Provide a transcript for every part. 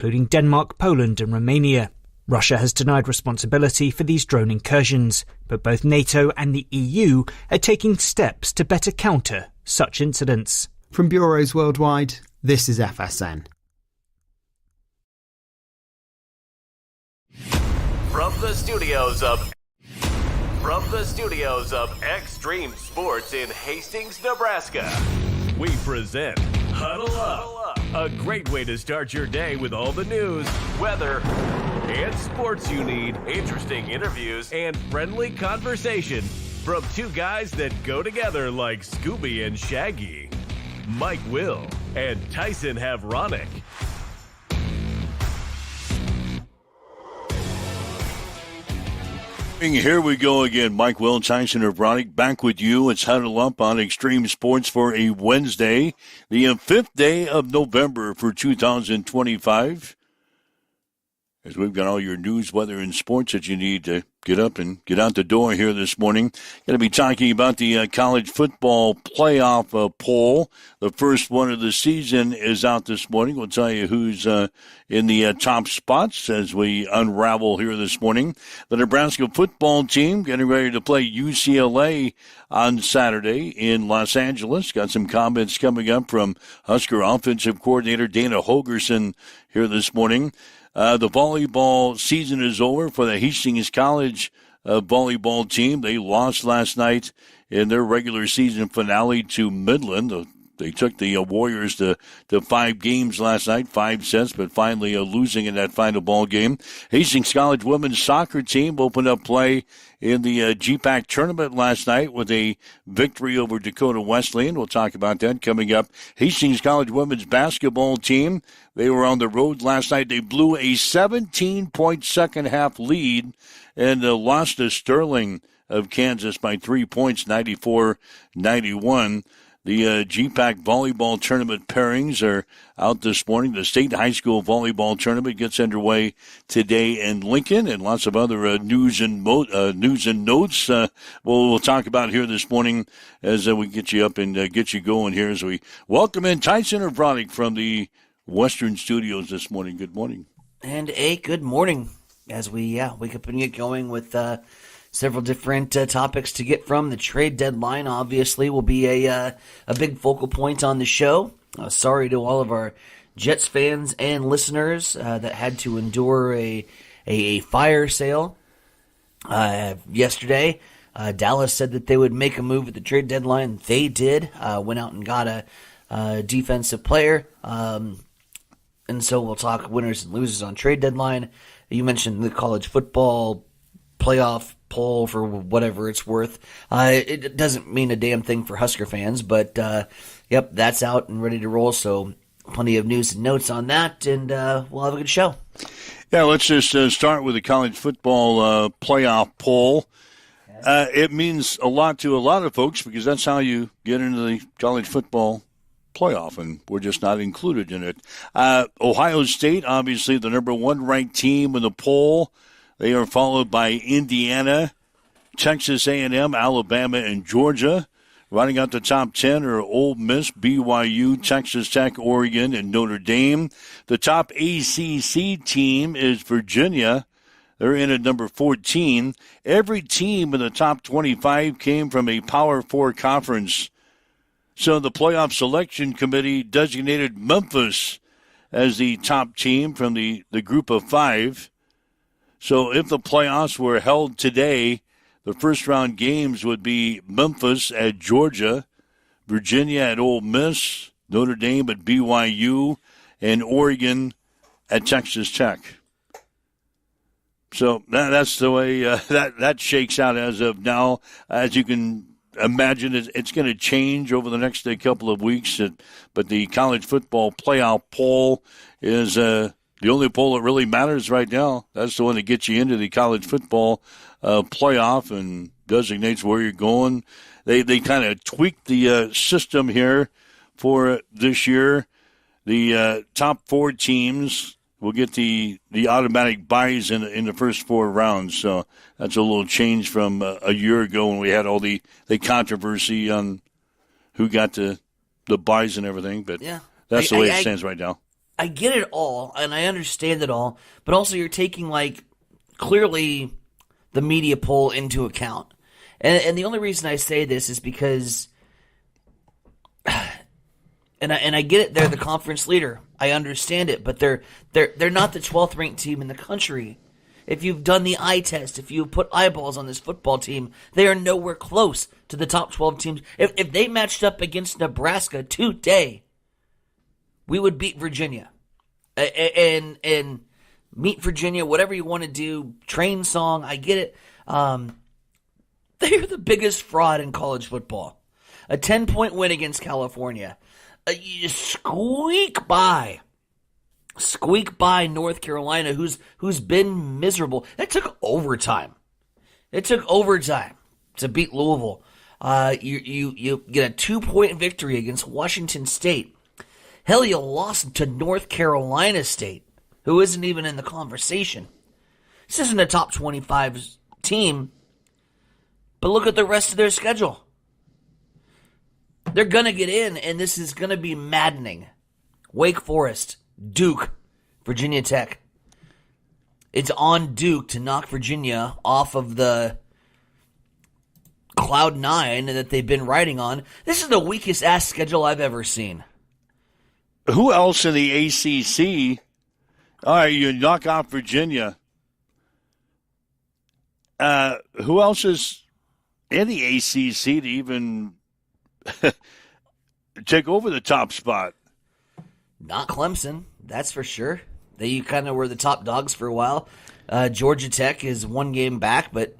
including Denmark, Poland and Romania. Russia has denied responsibility for these drone incursions, but both NATO and the EU are taking steps to better counter such incidents. From bureaus worldwide, this is FSN. From the studios of Extreme Sports in Hastings, Nebraska, we present Huddle Up, a great way to start your day with all the news, weather, and sports you need, interesting interviews, and friendly conversation from two guys that go together like Scooby and Shaggy, Mike Will and Tyson Havronic. Here we go again. Mike Will, Tyson Havronic, back with you. It's Huddle Up on Extreme Sports for a Wednesday, the 5th day of November for 2025. As we've got all your news, weather, and sports that you need to get up and get out the door here this morning. Going to be talking about the college football playoff poll. The first one of the season is out this morning. We'll tell you who's in the top spots as we unravel here this morning. The Nebraska football team getting ready to play UCLA on Saturday in Los Angeles. Got some comments coming up from Husker offensive coordinator Dana Holgerson here this morning. The volleyball season is over for the Hastings College volleyball team. They lost last night in their regular season finale to Midland. They took the Warriors to 5 games last night, 5 sets, but finally losing in that final ball game. Hastings College women's soccer team opened up play in the GPAC tournament last night with a victory over Dakota Wesleyan. We'll talk about that coming up. Hastings College women's basketball team, they were on the road last night. They blew a 17-point second-half lead and lost to Sterling of Kansas by 3 points, 94-91. The GPAC volleyball tournament pairings are out this morning. The state high school volleyball tournament gets underway today in Lincoln, and lots of other news and notes we'll talk about here this morning as we get you up and get you going here as we welcome in Tyson Havronic from the Western Studios this morning. Good morning. And a good morning as we wake up and get going with several different topics to get from. The trade deadline, obviously, will be a big focal point on the show. Sorry to all of our Jets fans and listeners that had to endure a fire sale yesterday. Dallas said that they would make a move at the trade deadline. They did. Went out and got a defensive player. And so we'll talk winners and losers on trade deadline. You mentioned the college football playoff poll for whatever it's worth. It doesn't mean a damn thing for Husker fans, but yep, that's out and ready to roll. So plenty of news and notes on that, and we'll have a good show. Yeah, let's just start with the college football playoff poll. It means a lot to a lot of folks because that's how you get into the college football playoff, and we're just not included in it. Ohio State, obviously the number 1 ranked team in the poll. They are followed by Indiana, Texas A&M, Alabama, and Georgia. Running out the top 10 are Ole Miss, BYU, Texas Tech, Oregon, and Notre Dame. The top ACC team is Virginia. They're in at number 14. Every team in the top 25 came from a Power 4 conference. So the playoff selection committee designated Memphis as the top team from the group of 5. So if the playoffs were held today, the first-round games would be Memphis at Georgia, Virginia at Ole Miss, Notre Dame at BYU, and Oregon at Texas Tech. So that's the way that shakes out as of now. As you can imagine, it's going to change over the next couple of weeks. But the college football playoff poll is the only poll that really matters right now. That's the one that gets you into the college football playoff and designates where you're going. They kind of tweaked the system here for this year. The top 4 teams will get the automatic buys in the first 4 rounds. So that's a little change from a year ago when we had all the controversy on who got the buys and everything. But yeah, that's the way it stands right now. I get it all, and I understand it all, but also you're taking, like, clearly the media poll into account. And the only reason I say this is because, and I get it, they're the conference leader. I understand it, but they're not the 12th ranked team in the country. If you've done the eye test, if you've put eyeballs on this football team, they are nowhere close to the top 12 teams. If they matched up against Nebraska today, we would beat Virginia. And meet Virginia, whatever you want to do, train song, I get it. They're the biggest fraud in college football. A 10-point win against California. You squeak by North Carolina, who's been miserable. It took overtime. To beat Louisville. You get a 2-point victory against Washington State. Hell, you lost to North Carolina State, who isn't even in the conversation. This isn't a top 25 team, but look at the rest of their schedule. They're going to get in, and this is going to be maddening. Wake Forest, Duke, Virginia Tech. It's on Duke to knock Virginia off of the Cloud 9 that they've been riding on. This is the weakest ass schedule I've ever seen. Who else in the ACC? All right, you knock out Virginia. Who else is in the ACC to even take over the top spot? Not Clemson, that's for sure. They kind of were the top dogs for a while. Georgia Tech is one game back, but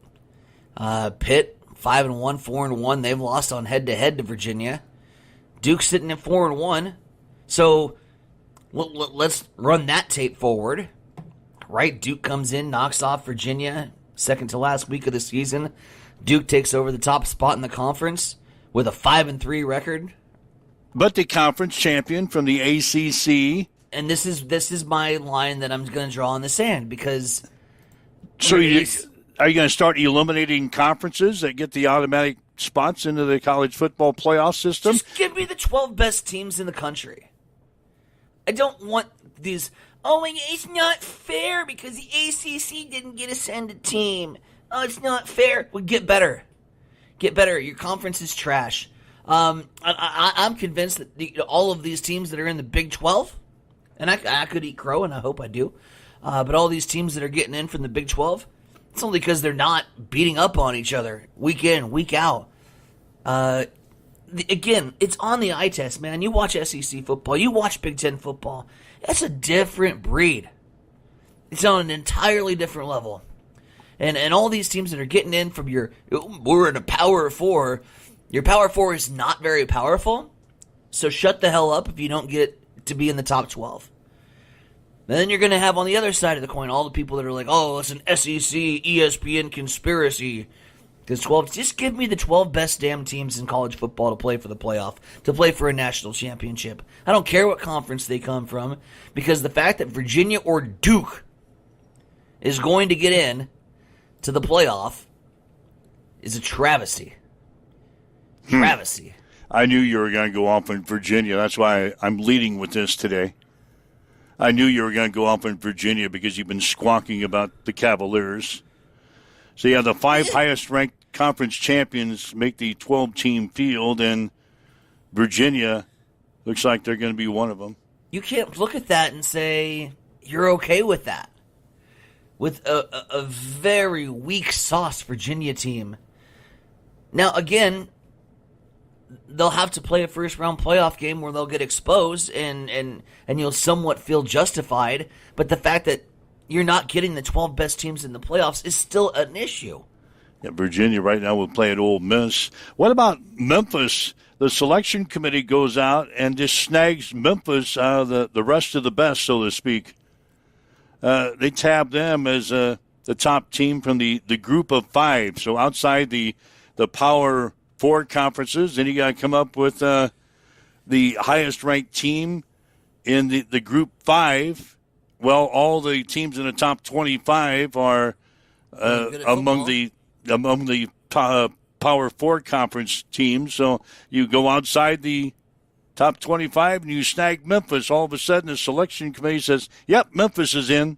Pitt 5-1, 4-1. They've lost on head-to-head to Virginia. Duke's sitting at 4-1. So let's run that tape forward. Right, Duke comes in, knocks off Virginia, second to last week of the season. Duke takes over the top spot in the conference with a 5-3 record. But the conference champion from the ACC. And this is my line that I'm going to draw in the sand because. So are you going to start eliminating conferences that get the automatic spots into the college football playoff system? Just give me the 12 best teams in the country. I don't want these. Oh, it's not fair because the ACC didn't get a send team. Oh, it's not fair. Well, get better. Get better. Your conference is trash. I'm convinced that all of these teams that are in the Big 12, and I could eat crow, and I hope I do, but all these teams that are getting in from the Big 12, it's only because they're not beating up on each other week in, week out. Again, it's on the eye test, man. You watch SEC football, you watch Big Ten football. That's a different breed. It's on an entirely different level. And all these teams that are getting in from we're in a Power 4. Your Power 4 is not very powerful, so shut the hell up if you don't get to be in the top 12. And then you're going to have on the other side of the coin all the people that are like, oh, it's an SEC, ESPN conspiracy. Because 12, just give me the 12 best damn teams in college football to play for the playoff, to play for a national championship. I don't care what conference they come from, because the fact that Virginia or Duke is going to get in to the playoff is a travesty. Travesty. I knew you were going to go off in Virginia. That's why I'm leading with this today. I knew you were going to go off in Virginia because you've been squawking about the Cavaliers. So, yeah, the 5 highest-ranked conference champions make the 12-team field, and Virginia looks like they're going to be one of them. You can't look at that and say you're okay with that. With a very weak sauce Virginia team. Now, again, they'll have to play a first-round playoff game where they'll get exposed and you'll somewhat feel justified. But the fact that you're not getting the 12 best teams in the playoffs is still an issue. Yeah, Virginia right now will play at Ole Miss. What about Memphis? The selection committee goes out and just snags Memphis out of the rest of the best, so to speak. They tab them as the top team from the group of 5. So outside the Power 4 conferences, then you got to come up with the highest-ranked team in the group 5. Well, all the teams in the top 25 are among the Power 4 conference teams. So you go outside the top 25, and you snag Memphis. All of a sudden, the selection committee says, yep, Memphis is in.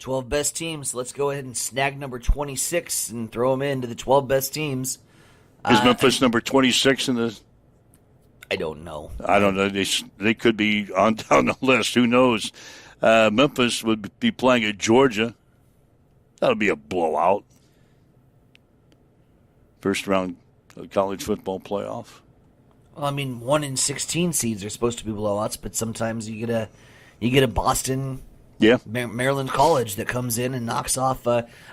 12 best teams. Let's go ahead and snag number 26 and throw them into the 12 best teams. Is Memphis number 26 in the... I don't know. I don't know. They could be on down the list. Who knows? Memphis would be playing at Georgia. That'll be a blowout. First round college football playoff. Well, I mean, 1 in 16 seeds are supposed to be blowouts, but sometimes you get a Boston, Maryland College that comes in and knocks off.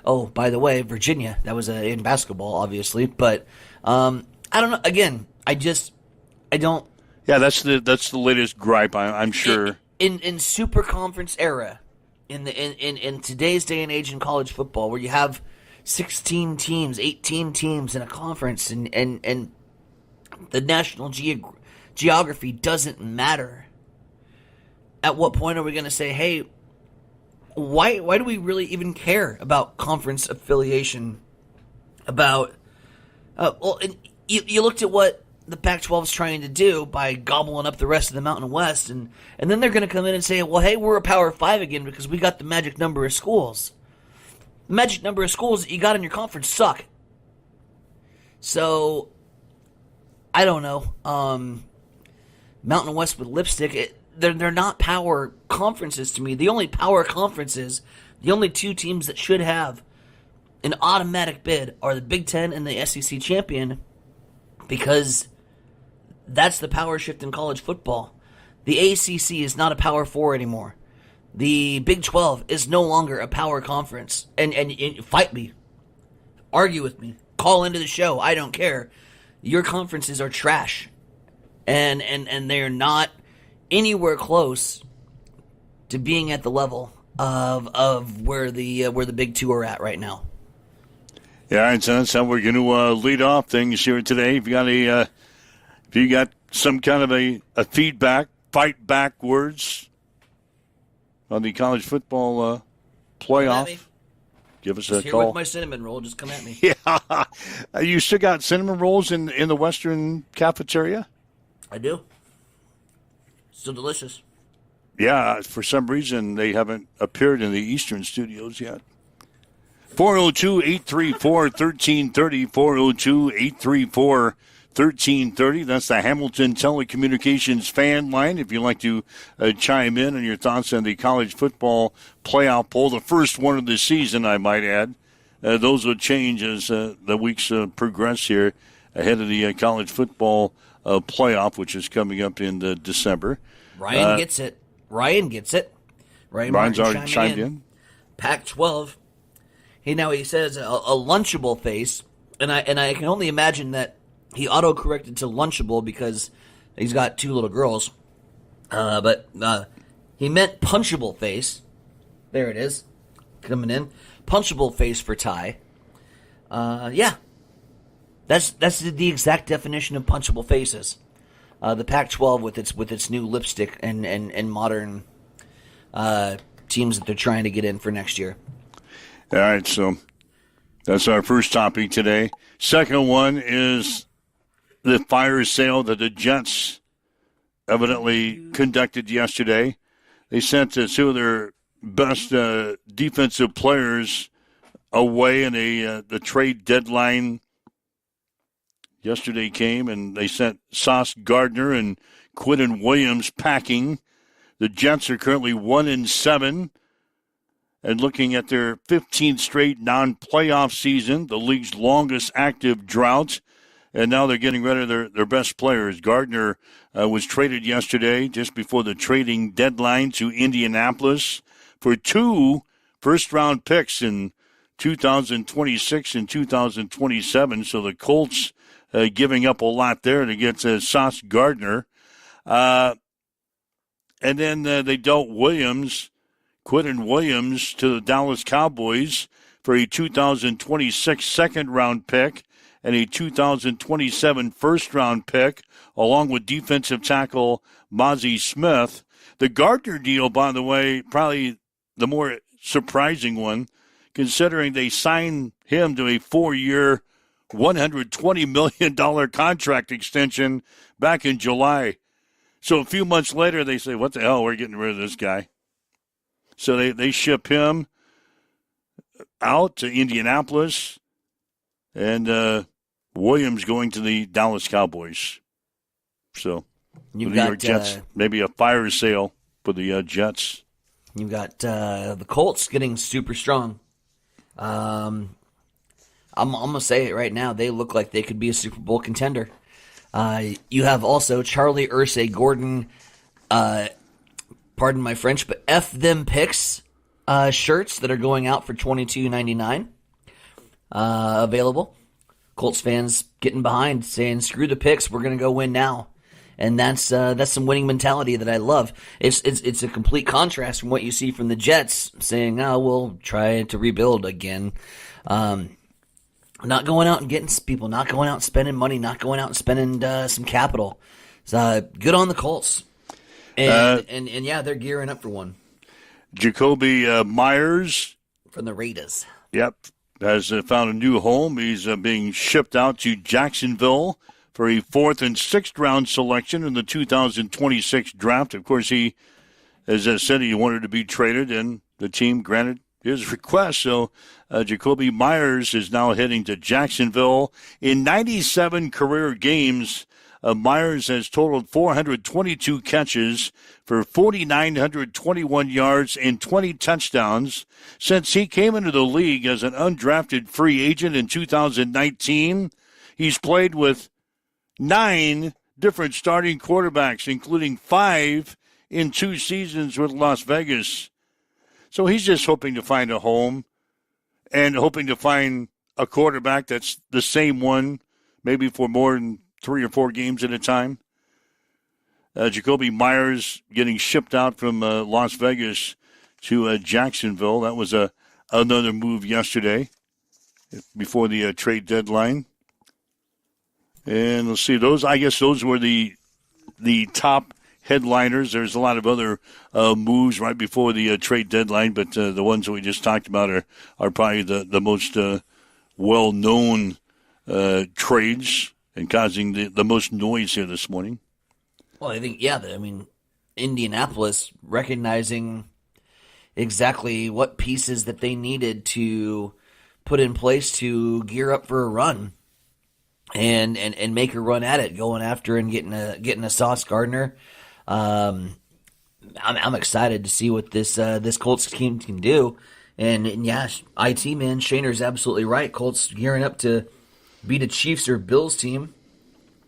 Oh, by the way, Virginia. That was in basketball, obviously, but I don't know. Again, I don't. Yeah, that's the latest gripe. I'm sure. In super conference era, in today's day and age in college football, where you have 16 teams, 18 teams in a conference, and the national geography doesn't matter. At what point are we going to say, hey, why do we really even care about conference affiliation? About and you looked at what the Pac-12 is trying to do by gobbling up the rest of the Mountain West, and then they're going to come in and say, well, hey, we're a Power 5 again because we got the magic number of schools. The magic number of schools that you got in your conference suck. So, I don't know. Mountain West with lipstick, they're not power conferences to me. The only power conferences, the only two teams that should have an automatic bid are the Big Ten and the SEC champion, because that's the power shift in college football. The ACC is not a Power 4 anymore. The Big 12 is no longer a power conference. And fight me. Argue with me. Call into the show. I don't care. Your conferences are trash. And they're not anywhere close to being at the level of where the Big Two are at right now. Yeah, and so that's how we're going to lead off things here today. If you got some kind of a feedback, fight back words on the college football playoff, give us a here call. With my cinnamon roll, just come at me. Yeah, you still got cinnamon rolls in the Western cafeteria? I do. Still delicious. Yeah, for some reason they haven't appeared in the Eastern studios yet. 402-834-1330, 402-834-1330. That's the Hamilton Telecommunications fan line. If you'd like to chime in on your thoughts on the college football playoff poll, the first one of the season, I might add. Those will change as the weeks progress here ahead of the college football playoff, which is coming up in December. Ryan gets it. Ryan's already chimed in. Pac-12. He says a Lunchable face, and I can only imagine that he auto-corrected to Lunchable because he's got two little girls. But he meant Punchable face. There it is, coming in. Punchable face for Ty. Yeah, that's the exact definition of punchable faces. The Pac-12 with its new lipstick and modern teams that they're trying to get in for next year. All right, so that's our first topic today. Second one is the fire sale that the Jets evidently conducted yesterday. They sent two of their best defensive players away, and the trade deadline yesterday came, and they sent Sauce Gardner and Quinton Williams packing. The Jets are currently 1-7. And looking at their 15th straight non-playoff season, the league's longest active drought, and now they're getting rid of their best players. Gardner was traded yesterday just before the trading deadline to Indianapolis for 2 first-round picks in 2026 and 2027. So the Colts giving up a lot there to get Sauce Gardner. And then they dealt Quinton Williams to the Dallas Cowboys for a 2026 second-round pick and a 2027 first-round pick, along with defensive tackle Mozzie Smith. The Gardner deal, by the way, probably the more surprising one, considering they signed him to a 4-year, $120 million contract extension back in July. So a few months later, they say, what the hell, we're getting rid of this guy. So they ship him out to Indianapolis, and Williams going to the Dallas Cowboys. So the New York Jets, maybe a fire sale for the Jets. You've got the Colts getting super strong. I'm going to say it right now. They look like they could be a Super Bowl contender. You have also Charlie Ursay Gordon, pardon my French, but F them picks shirts that are going out for $22.99 available. Colts fans getting behind, saying, screw the picks, we're going to go win now. And that's some winning mentality that I love. It's a complete contrast from what you see from the Jets saying, "Oh, we'll try to rebuild again." Not going out and getting people, not going out and spending money, not going out and spending some capital. So good on the Colts, and yeah, they're gearing up for one. Jacoby Myers from the Raiders. Yep, has found a new home. He's being shipped out to Jacksonville for a 4th and 6th round selection in the 2026 draft. Of course, he, as I said, he wanted to be traded, and the team granted his request. So Jacoby Myers is now heading to Jacksonville. In 97 career games, Myers has totaled 422 catches for 4,921 yards and 20 touchdowns. Since he came into the league as an undrafted free agent in 2019, he's played with 9 different starting quarterbacks, including 5 in 2 seasons with Las Vegas. So he's just hoping to find a home and hoping to find a quarterback that's the same one, maybe for more than 3 or 4 games at a time. Jacoby Myers getting shipped out from Las Vegas to Jacksonville. That was another move yesterday before the trade deadline. And let's see, I guess those were the top headliners. There's a lot of other moves right before the trade deadline, but the ones that we just talked about are probably the most well-known trades and causing the most noise here this morning. Well, I think, Indianapolis recognizing exactly what pieces that they needed to put in place to gear up for a run. And make a run at it, going after and getting a Sauce Gardner. I'm excited to see what this Colts team can do. And yeah, IT man Shaner's absolutely right. Colts gearing up to beat a Chiefs or Bills team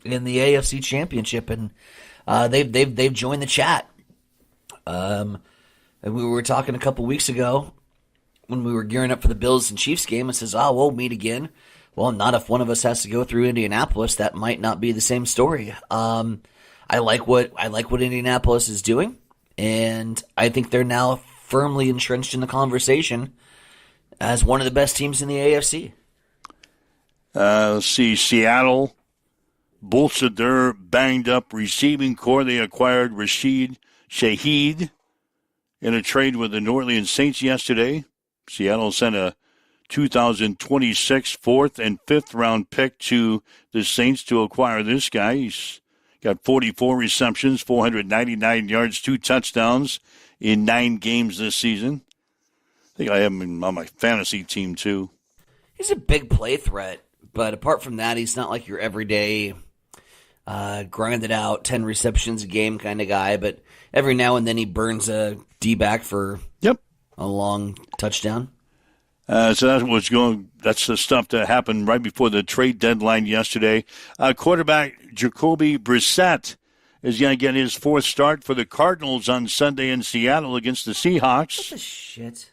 in the AFC Championship, and they've joined the chat. And we were talking a couple weeks ago when we were gearing up for the Bills and Chiefs game. It says, "Oh, we'll meet again." Well, not if one of us has to go through Indianapolis. That might not be the same story. I like what Indianapolis is doing, and I think they're now firmly entrenched in the conversation as one of the best teams in the AFC. Let's see, Seattle bolstered their banged-up receiving core. They acquired Rashid Shaheed in a trade with the New Orleans Saints yesterday. Seattle sent a 2026 4th and 5th round pick to the Saints to acquire this guy. He's got 44 receptions, 499 yards, 2 touchdowns in 9 games this season. I think I have him on my fantasy team too. He's a big play threat, but apart from that, he's not like your everyday grinded out 10 receptions a game kind of guy, but every now and then he burns a D-back for a long touchdown. So that's the stuff that happened right before the trade deadline yesterday. Quarterback Jacoby Brissett is going to get his 4th start for the Cardinals on Sunday in Seattle against the Seahawks. What the shit?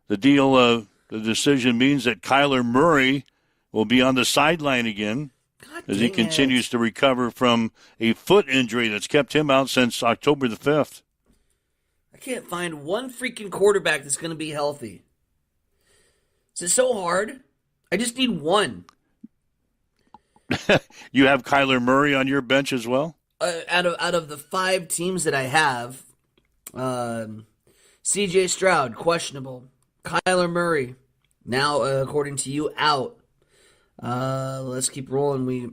The the decision means that Kyler Murray will be on the sideline again as he continues to recover from a foot injury that's kept him out since October the 5th. I can't find one freaking quarterback that's going to be healthy. Is it so hard? I just need one. You have Kyler Murray on your bench as well? Out of the 5 teams that I have, C.J. Stroud, questionable. Kyler Murray, now, according to you, out. Let's keep rolling. We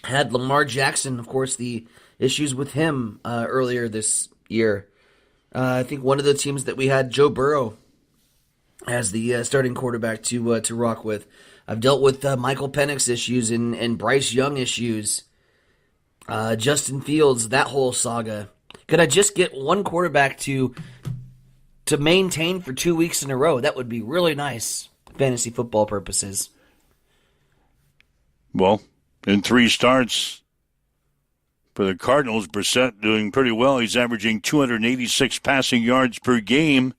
had Lamar Jackson, of course, the issues with him earlier this year. I think one of the teams that we had Joe Burrow as the starting quarterback to rock with. I've dealt with Michael Penix issues and Bryce Young issues. Justin Fields, that whole saga. Could I just get one quarterback to maintain for 2 weeks in a row? That would be really nice, fantasy football purposes. Well, in 3 starts for the Cardinals, Brissett doing pretty well. He's averaging 286 passing yards per game,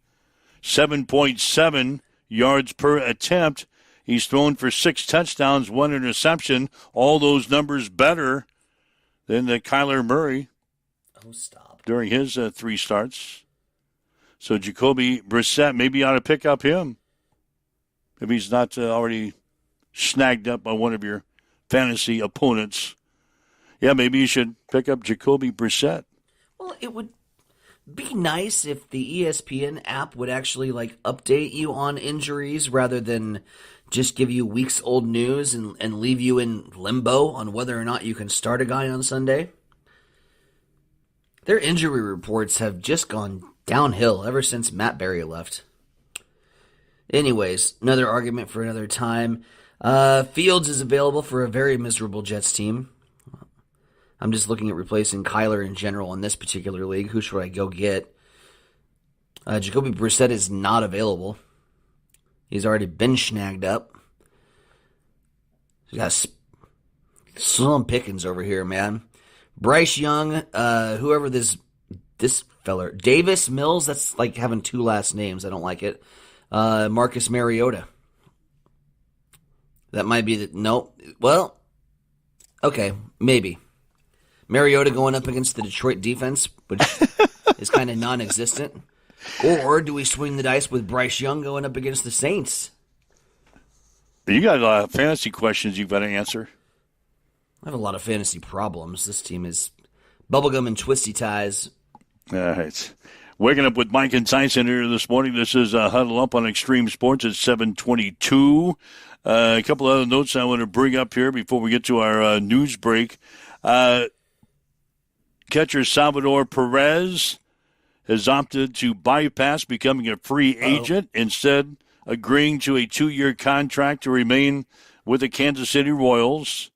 7.7 yards per attempt. He's thrown for 6 touchdowns, 1 interception. All those numbers better than Kyler Murray. Oh, stop. During his 3 starts. So Jacoby Brissett, maybe you ought to pick up him if he's not already snagged up by one of your fantasy opponents. Yeah, maybe you should pick up Jacoby Brissett. Well, it would be nice if the ESPN app would actually update you on injuries rather than just give you weeks old news and leave you in limbo on whether or not you can start a guy on Sunday. Their injury reports have just gone downhill ever since Matt Berry left. Anyways, another argument for another time. Fields is available for a very miserable Jets team. I'm just looking at replacing Kyler in general in this particular league. Who should I go get? Jacoby Brissett is not available. He's already been snagged up. He's got Slim Pickens over here, man. Bryce Young, whoever this feller, Davis Mills, that's like having 2 last names. I don't like it. Marcus Mariota. That might be the, no. Well, okay, maybe. Mariota going up against the Detroit defense, which is kind of non-existent. Or do we swing the dice with Bryce Young going up against the Saints? You got a lot of fantasy questions you've got to answer. I have a lot of fantasy problems. This team is bubblegum and twisty ties. All right. Waking up with Mike and Tyson here this morning. This is Huddle Up on Extreme Sports at 7:22. A couple other notes I want to bring up here before we get to our news break. Catcher Salvador Perez has opted to bypass becoming a free agent, instead agreeing to a 2-year contract to remain with the Kansas City Royals.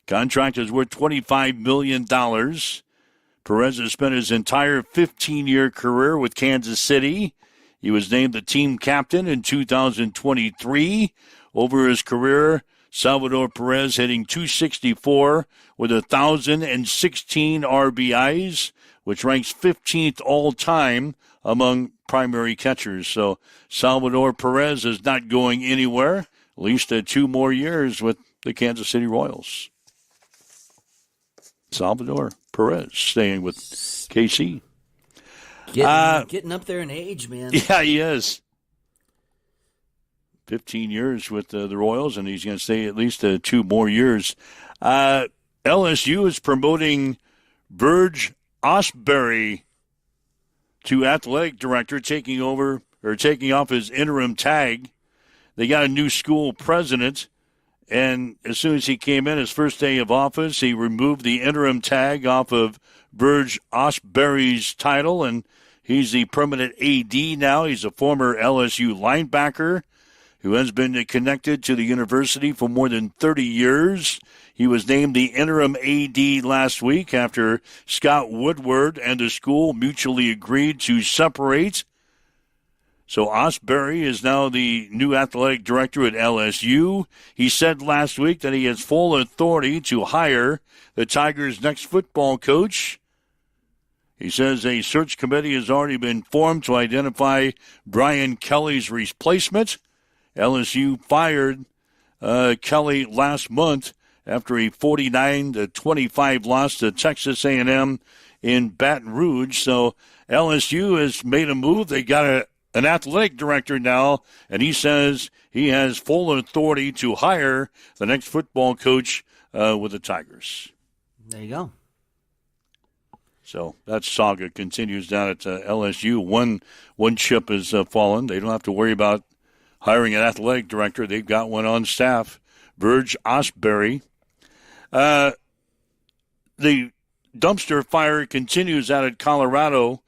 Contract is worth $25 million. Perez has spent his entire 15-year career with Kansas City. He was named the team captain in 2023. Over his career, Salvador Perez hitting .264 with 1,016 RBIs, which ranks 15th all-time among primary catchers. So Salvador Perez is not going anywhere, at least 2 more years with the Kansas City Royals. Salvador Perez staying with KC. Getting up there in age, man. Yeah, he is. 15 years with the Royals, and he's going to stay at least 2 more years. LSU is promoting Burge Osbury to athletic director, taking off his interim tag. They got a new school president, and as soon as he came in, his first day of office, he removed the interim tag off of Burge Osbury's title, and he's the permanent AD now. He's a former LSU linebacker who has been connected to the university for more than 30 years. He was named the interim AD last week after Scott Woodward and the school mutually agreed to separate. So Osbury is now the new athletic director at LSU. He said last week that he has full authority to hire the Tigers' next football coach. He says a search committee has already been formed to identify Brian Kelly's replacement. LSU fired Kelly last month after a 49-25 loss to Texas A&M in Baton Rouge. So LSU has made a move. They got an athletic director now, and he says he has full authority to hire the next football coach with the Tigers. There you go. So that saga continues down at LSU. One chip has fallen. They don't have to worry about hiring an athletic director. They've got one on staff, Burge Osbury. The dumpster fire continues out at Colorado.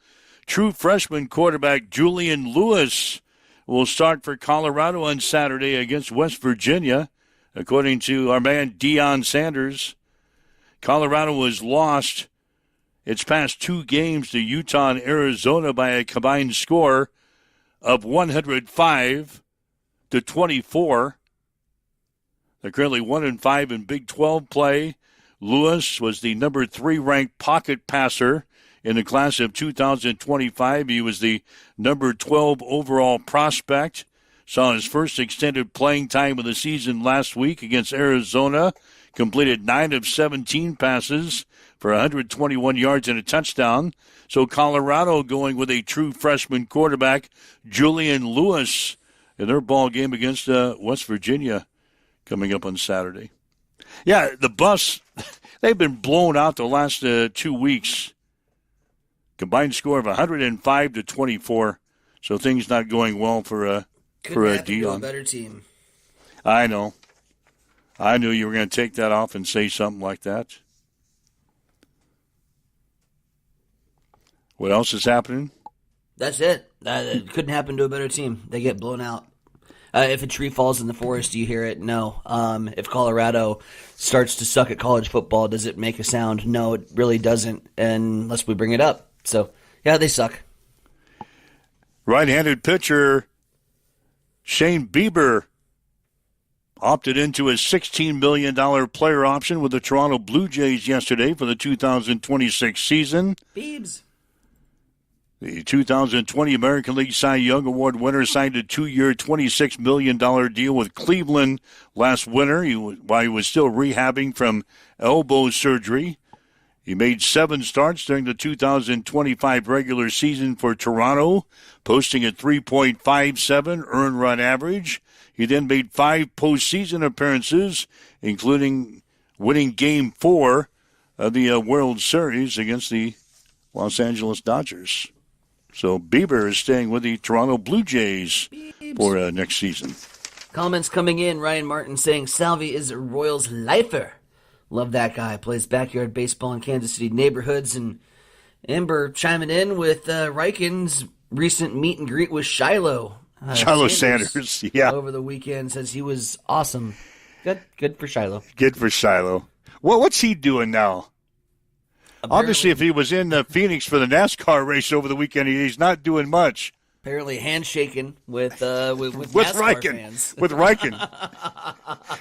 True freshman quarterback Julian Lewis will start for Colorado on Saturday against West Virginia, according to our man Deion Sanders. Colorado has lost its past 2 games to Utah and Arizona by a combined score of 105-24. They're currently 1-5 in Big 12 play. Lewis was the number 3 ranked pocket passer in the class of 2025. He was the number 12 overall prospect. Saw his first extended playing time of the season last week against Arizona. Completed 9 of 17 passes for 121 yards and a touchdown. So Colorado going with a true freshman quarterback, Julian Lewis, in their ball game against West Virginia coming up on Saturday. Yeah, the Buffs, they've been blown out the last 2 weeks. Combined score of 105-24. So things not going well for a Deion. A better team. I know. I knew you were going to take that off and say something like that. What else is happening? That's it. It couldn't happen to a better team. They get blown out. If a tree falls in the forest, do you hear it? No. If Colorado starts to suck at college football, does it make a sound? No, it really doesn't, unless we bring it up. So, yeah, they suck. Right-handed pitcher Shane Bieber opted into a $16 million player option with the Toronto Blue Jays yesterday for the 2026 season. Biebs. The 2020 American League Cy Young Award winner signed a 2-year, $26 million deal with Cleveland last winter while he was still rehabbing from elbow surgery. He made 7 starts during the 2025 regular season for Toronto, posting a 3.57 earned run average. He then made 5 postseason appearances, including winning Game 4 of the World Series against the Los Angeles Dodgers. So Bieber is staying with the Toronto Blue Jays for next season. Comments coming in. Ryan Martin saying, Salvi is a Royals lifer. Love that guy. Plays backyard baseball in Kansas City neighborhoods. And Amber chiming in with Reichen's recent meet and greet with Shiloh. Shiloh Sanders, yeah. Over the weekend, says he was awesome. Good for Shiloh. Good for Shiloh. Well, what's he doing now? Apparently, obviously, if he was in Phoenix for the NASCAR race over the weekend, he's not doing much. Apparently handshaking with NASCAR fans. With Reichen.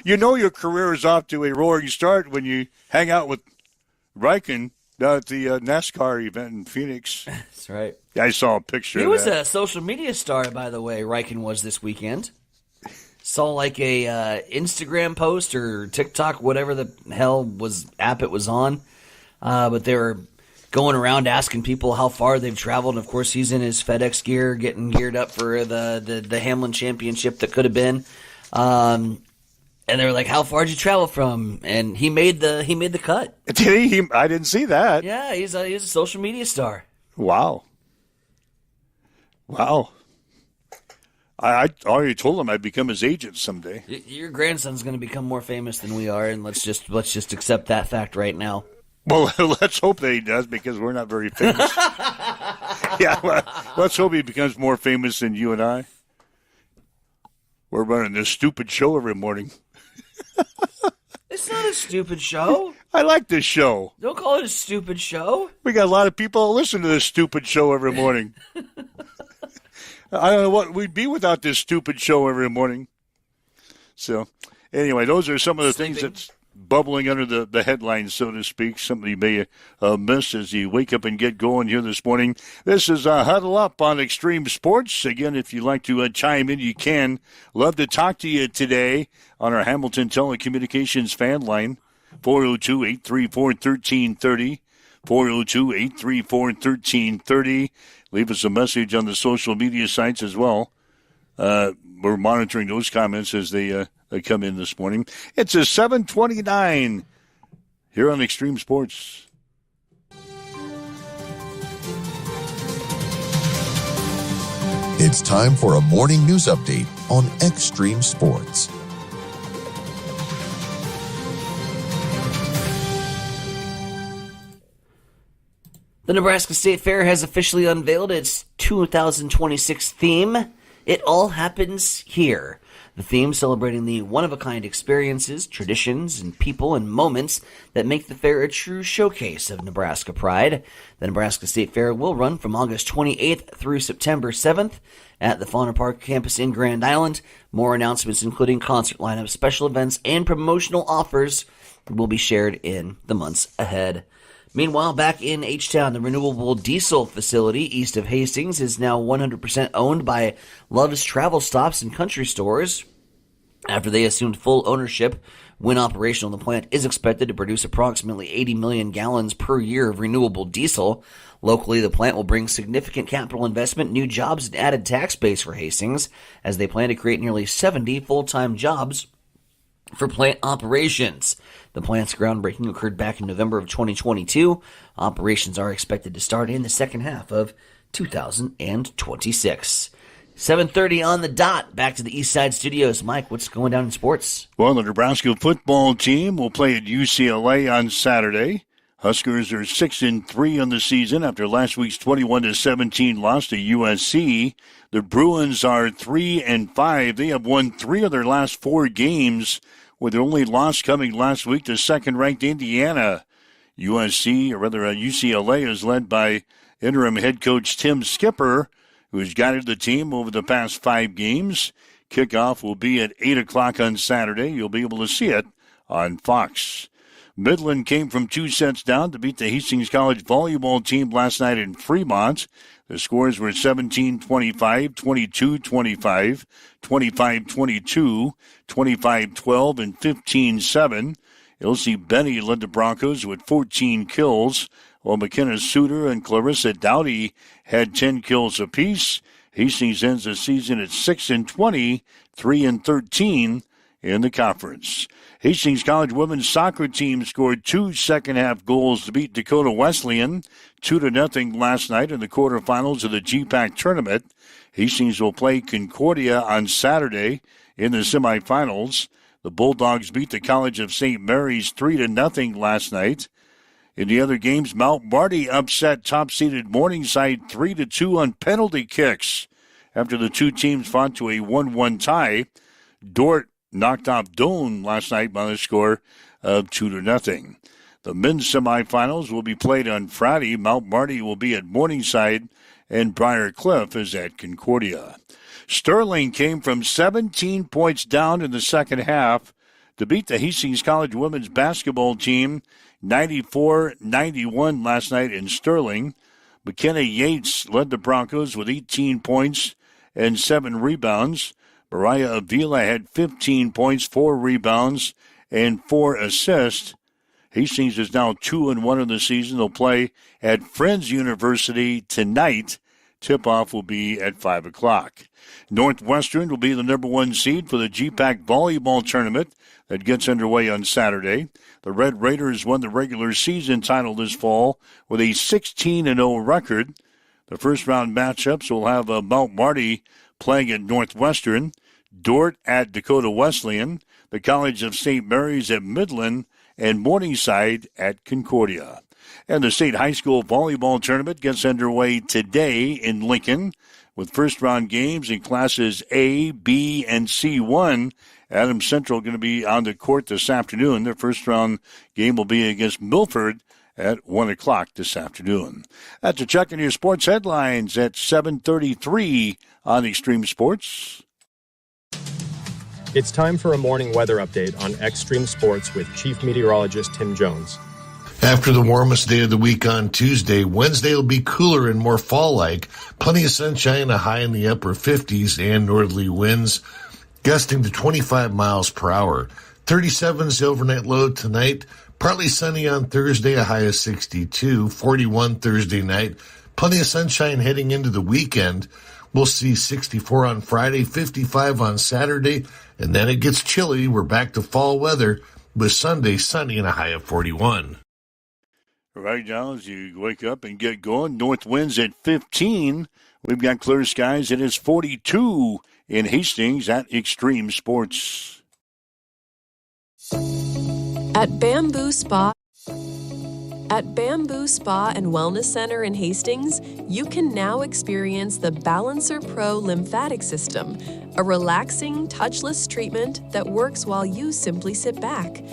You know your career is off to a roaring start when you hang out with Reichen down at the NASCAR event in Phoenix. That's right. I saw a picture of that. He was a social media star, by the way, Reichen was this weekend. Saw like a Instagram post or TikTok, whatever the hell app it was on. But they were going around asking people how far they've traveled. And, of course, he's in his FedEx gear, getting geared up for the Hamlin Championship that could have been. And they were like, "How far did you travel from?" And he made the cut. Did he? I didn't see that. Yeah, he's a social media star. Wow. I already told him I'd become his agent someday. Your grandson's going to become more famous than we are, and let's just accept that fact right now. Well, let's hope that he does, because we're not very famous. Yeah, well, let's hope he becomes more famous than you and I. We're running this stupid show every morning. It's not a stupid show. I like this show. Don't call it a stupid show. We got a lot of people that listen to this stupid show every morning. I don't know what we'd be without this stupid show every morning. So, anyway, those are some of the things that's bubbling under the headlines, so to speak. Something you may miss as you wake up and get going here this morning. This is Huddle Up on Extreme Sports. Again, if you'd like to chime in, you can. Love to talk to you today on our Hamilton Telecommunications fan line, 402-834-1330, 402-834-1330. Leave us a message on the social media sites as well. We're monitoring those comments as they come in this morning. It's a 7:29 here on Extreme Sports. It's time for a morning news update on Extreme Sports. The Nebraska State Fair has officially unveiled its 2026 theme. It all happens here. The theme celebrating the one-of-a-kind experiences, traditions, and people and moments that make the fair a true showcase of Nebraska pride. The Nebraska State Fair will run from August 28th through September 7th at the Fauna Park campus in Grand Island. More announcements, including concert lineup, special events, and promotional offers, will be shared in the months ahead. Meanwhile, back in H-Town, the renewable diesel facility east of Hastings is now 100% owned by Love's Travel Stops and Country Stores. After they assumed full ownership, when operational, the plant is expected to produce approximately 80 million gallons per year of renewable diesel. Locally, the plant will bring significant capital investment, new jobs, and added tax base for Hastings, as they plan to create nearly 70 full-time jobs for plant operations. The plant's groundbreaking occurred back in November of 2022. Operations are expected to start in the second half of 2026. 7:30 on the dot. Back to the East Side Studios. Mike, what's going down in sports? Well, the Nebraska football team will play at UCLA on Saturday. Huskers are 6-3 on the season after last week's 21-17 loss to USC. The Bruins are 3-5. They have won 3 of their last 4 games, with their only loss coming last week to second-ranked Indiana. UCLA is led by interim head coach Tim Skipper, who has guided the team over the past 5 games. Kickoff will be at 8 o'clock on Saturday. You'll be able to see it on Fox. Midland came from 2 sets down to beat the Hastings College volleyball team last night in Fremont. The scores were 17-25, 22-25, 25-22, 25-12, and 15-7. Elsie Benny led the Broncos with 14 kills, while McKenna Suter and Clarissa Dowdy had 10 kills apiece. Hastings ends the season at 6-20, 3-13 in the conference. Hastings College women's soccer team scored 2 second-half goals to beat Dakota Wesleyan 2-0 last night in the quarterfinals of the GPAC tournament. Hastings will play Concordia on Saturday in the semifinals. The Bulldogs beat the College of St. Mary's 3-0 last night. In the other games, Mount Marty upset top-seeded Morningside 3-2 on penalty kicks. After the two teams fought to a 1-1 tie, Dort knocked off Doane last night by the score of 2-0. The men's semifinals will be played on Friday. Mount Marty will be at Morningside, and Briar Cliff is at Concordia. Sterling came from 17 points down in the second half to beat the Hastings College women's basketball team 94-91 last night in Sterling. McKenna Yates led the Broncos with 18 points and 7 rebounds. Mariah Avila had 15 points, 4 rebounds, and 4 assists. Hastings is now 2-1 in the season. They'll play at Friends University tonight. Tip-off will be at 5 o'clock. Northwestern will be the number 1 seed for the GPAC volleyball tournament that gets underway on Saturday. The Red Raiders won the regular season title this fall with a 16-0 record. The first-round matchups will have Mount Marty playing at Northwestern, Dort at Dakota Wesleyan, the College of St. Mary's at Midland, and Morningside at Concordia. And the state high school volleyball tournament gets underway today in Lincoln with first-round games in classes A, B, and C1. Adams Central going to be on the court this afternoon. Their first-round game will be against Milford at 1 o'clock this afternoon. That's a check on your sports headlines at 7:33 on Extreme Sports. It's time for a morning weather update on Extreme Sports with Chief Meteorologist Tim Jones. After the warmest day of the week on Tuesday, Wednesday will be cooler and more fall-like. Plenty of sunshine, a high in the upper 50s, and northerly winds gusting to 25 miles per hour. 37 is the overnight low tonight. Partly sunny on Thursday, a high of 62. 41 Thursday night. Plenty of sunshine heading into the weekend. We'll see 64 on Friday, 55 on Saturday, and then it gets chilly. We're back to fall weather with Sunday sunny and a high of 41. Right now, as you wake up and get going, north winds at 15. We've got clear skies. It is 42 in Hastings at Extreme Sports. At Bamboo Spa. At Bamboo Spa and Wellness Center in Hastings, you can now experience the Balancer Pro lymphatic system, a relaxing, touchless treatment that works while you simply sit back.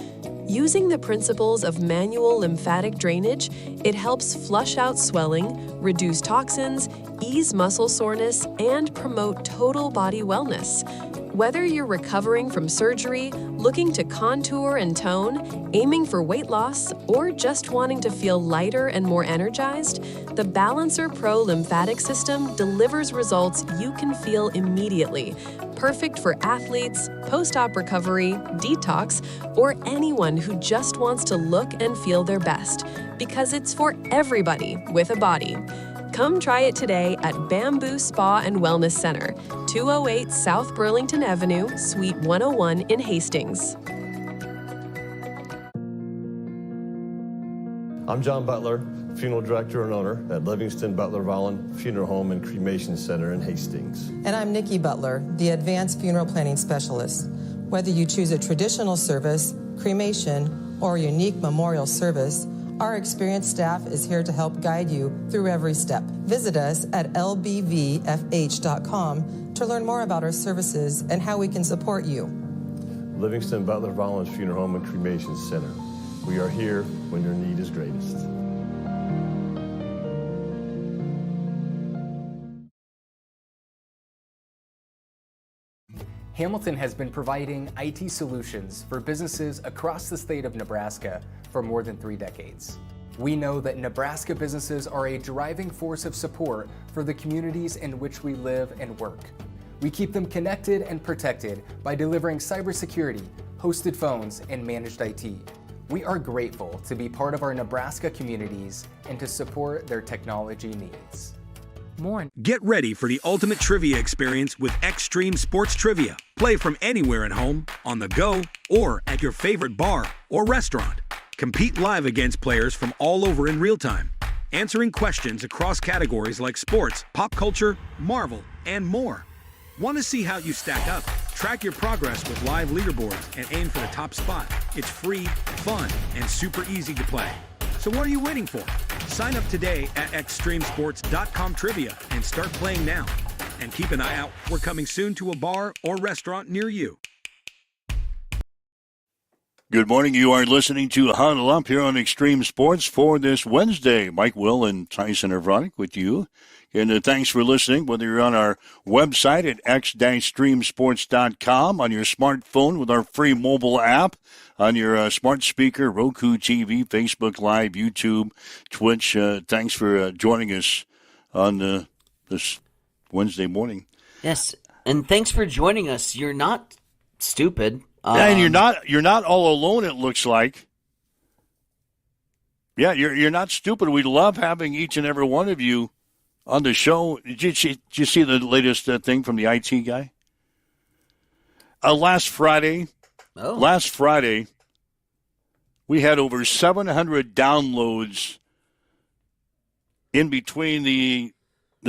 Using the principles of manual lymphatic drainage, it helps flush out swelling, reduce toxins, ease muscle soreness, and promote total body wellness. Whether you're recovering from surgery, looking to contour and tone, aiming for weight loss, or just wanting to feel lighter and more energized, the Balancer Pro lymphatic system delivers results you can feel immediately. Perfect for athletes, post-op recovery, detox, or anyone who just wants to look and feel their best, because it's for everybody with a body. Come try it today at Bamboo Spa and Wellness Center, 208 South Burlington Avenue, Suite 101 in Hastings. I'm John Butler, Funeral Director and owner at Livingston Butler Volland Funeral Home and Cremation Center in Hastings. And I'm Nikki Butler, the Advanced Funeral Planning Specialist. Whether you choose a traditional service, cremation, or a unique memorial service, our experienced staff is here to help guide you through every step. Visit us at lbvfh.com to learn more about our services and how we can support you. Livingston Butler Volland Funeral Home and Cremation Center. We are here when your need is greatest. Hamilton has been providing IT solutions for businesses across the state of Nebraska for more than 3 decades. We know that Nebraska businesses are a driving force of support for the communities in which we live and work. We keep them connected and protected by delivering cybersecurity, hosted phones, and managed IT. We are grateful to be part of our Nebraska communities and to support their technology needs. Get ready for the ultimate trivia experience with Extreme Sports Trivia. Play from anywhere at home, on the go, or at your favorite bar or restaurant. Compete live against players from all over in real time, answering questions across categories like sports, pop culture, Marvel, and more. Want to see how you stack up? Track your progress with live leaderboards and aim for the top spot. It's free, fun, and super easy to play. So what are you waiting for? Sign up today at extremesports.com trivia and start playing now. And keep an eye out. We're coming soon to a bar or restaurant near you. Good morning. You are listening to Huddle Up here on Extreme Sports for this Wednesday. Mike Will and Tyson Ervronic with you. And thanks for listening, whether you're on our website at x-streamsports.com, on your smartphone with our free mobile app, on your smart speaker, Roku TV, Facebook Live, YouTube, Twitch. Thanks for joining us on this Wednesday morning. Yes, and thanks for joining us. You're not stupid. Yeah, and you're not all alone, it looks like. Yeah, you're not stupid. We love having each and every one of you on the show. Did you see the latest thing from the IT guy? Last Friday, we had over 700 downloads in between the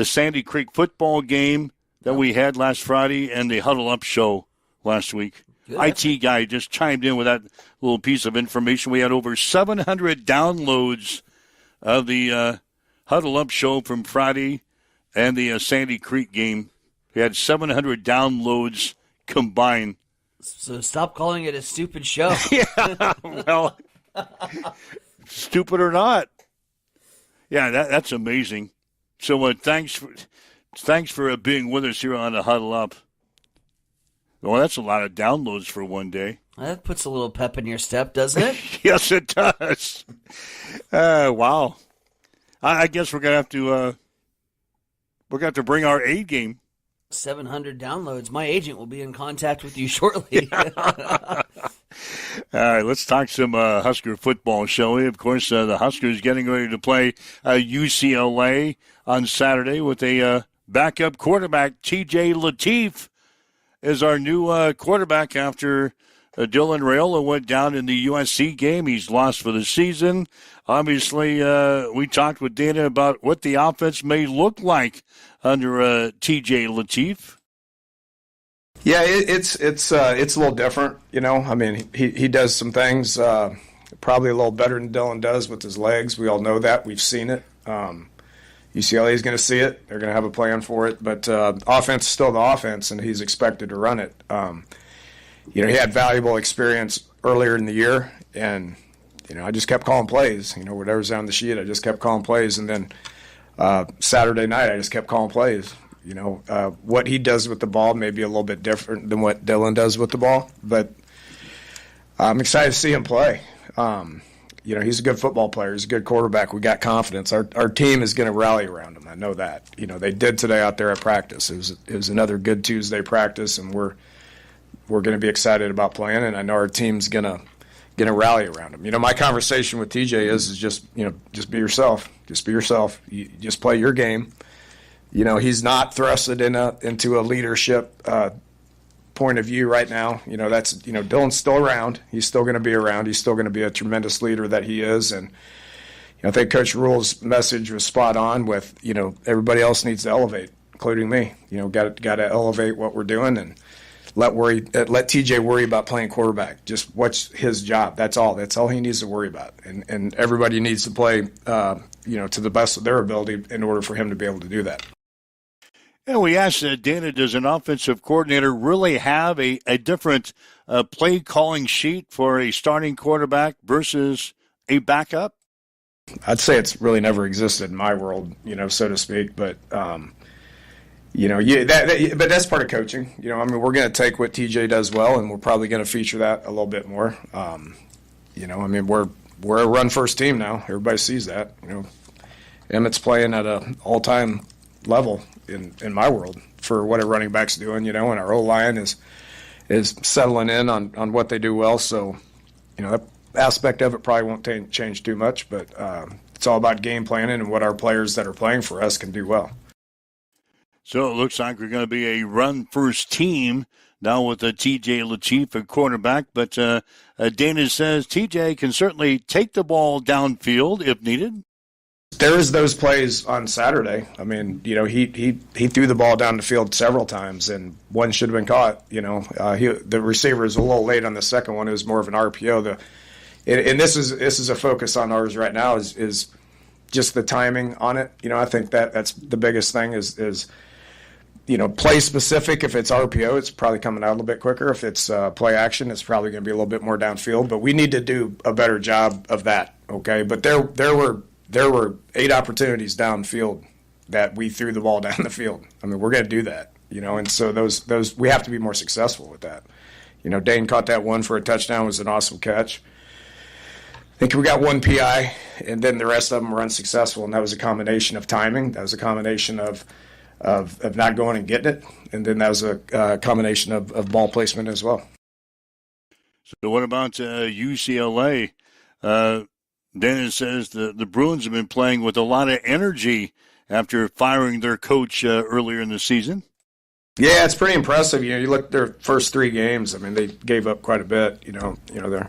Sandy Creek football game that we had last Friday and the Huddle Up show last week. Good. IT guy just chimed in with that little piece of information. We had over 700 downloads of the Huddle Up show from Friday and the Sandy Creek game. We had 700 downloads combined. So stop calling it a stupid show. Yeah, well, stupid or not. Yeah, that's amazing. So thanks for being with us here on the Huddle Up. Well, that's a lot of downloads for one day. That puts a little pep in your step, doesn't it? Yes, it does. Wow. I guess we're gonna have to bring our A game. 700 downloads. My agent will be in contact with you shortly. All right, let's talk some Husker football, shall we? Of course, the Huskers getting ready to play UCLA on Saturday with a backup quarterback. TJ Lateef is our new quarterback after Dylan Raiola went down in the USC game. He's lost for the season. Obviously, we talked with Dana about what the offense may look like under TJ Lateef. Yeah, it's a little different, you know. I mean, he does some things probably a little better than Dylan does with his legs. We all know that. We've seen it. UCLA is going to see it. They're going to have a plan for it. But offense is still the offense, and he's expected to run it. He had valuable experience earlier in the year, and I just kept calling plays. Whatever's on the sheet, I just kept calling plays. And then Saturday night, I just kept calling plays. What he does with the ball may be a little bit different than what Dylan does with the ball, but I'm excited to see him play. He's a good football player. He's a good quarterback. We got confidence. Our team is going to rally around him. I know that. They did today out there at practice. It was another good Tuesday practice, and we're going to be excited about playing. And I know our team's going to rally around him. My conversation with TJ is just be yourself. Just be yourself. You just play your game. He's not thrusted into a leadership point of view right now. That's Dylan's still around. He's still going to be around. He's still going to be a tremendous leader that he is. And I think Coach Rule's message was spot on with everybody else needs to elevate, including me. Got to elevate what we're doing and let TJ worry about playing quarterback. Just what's his job. That's all. That's all he needs to worry about. And everybody needs to play to the best of their ability in order for him to be able to do that. Yeah, we asked Dana, does an offensive coordinator really have a different play calling sheet for a starting quarterback versus a backup? I'd say it's really never existed in my world, so to speak. But but that's part of coaching. We're going to take what TJ does well, and we're probably going to feature that a little bit more. We're a run first team now. Everybody sees that. Emmett's playing at an all time level in my world for what a running back's doing, and our O-line is settling in on what they do well. So, that aspect of it probably won't change too much, but it's all about game planning and what our players that are playing for us can do well. So it looks like we're going to be a run-first team now with T.J. Lateef at quarterback, but Dana says T.J. can certainly take the ball downfield if needed. There is those plays on Saturday. He threw the ball down the field several times, and one should have been caught. The receiver is a little late on the second one. It was more of an RPO. And this is a focus on ours right now is just the timing on it. I think that's the biggest thing is play specific. If it's RPO, it's probably coming out a little bit quicker. If it's play action, it's probably going to be a little bit more downfield. But we need to do a better job of that. Okay, but there were 8 opportunities downfield that we threw the ball down the field. We're going to do that, and so those we have to be more successful with that. Dane caught that one for a touchdown. It was an awesome catch. I think we got one PI, and then the rest of them were unsuccessful, and that was a combination of timing. That was a combination of not going and getting it, and then that was a combination of ball placement as well. So what about UCLA? Dennis says the Bruins have been playing with a lot of energy after firing their coach earlier in the season. Yeah, it's pretty impressive. You look at their first 3 games. They gave up quite a bit. They're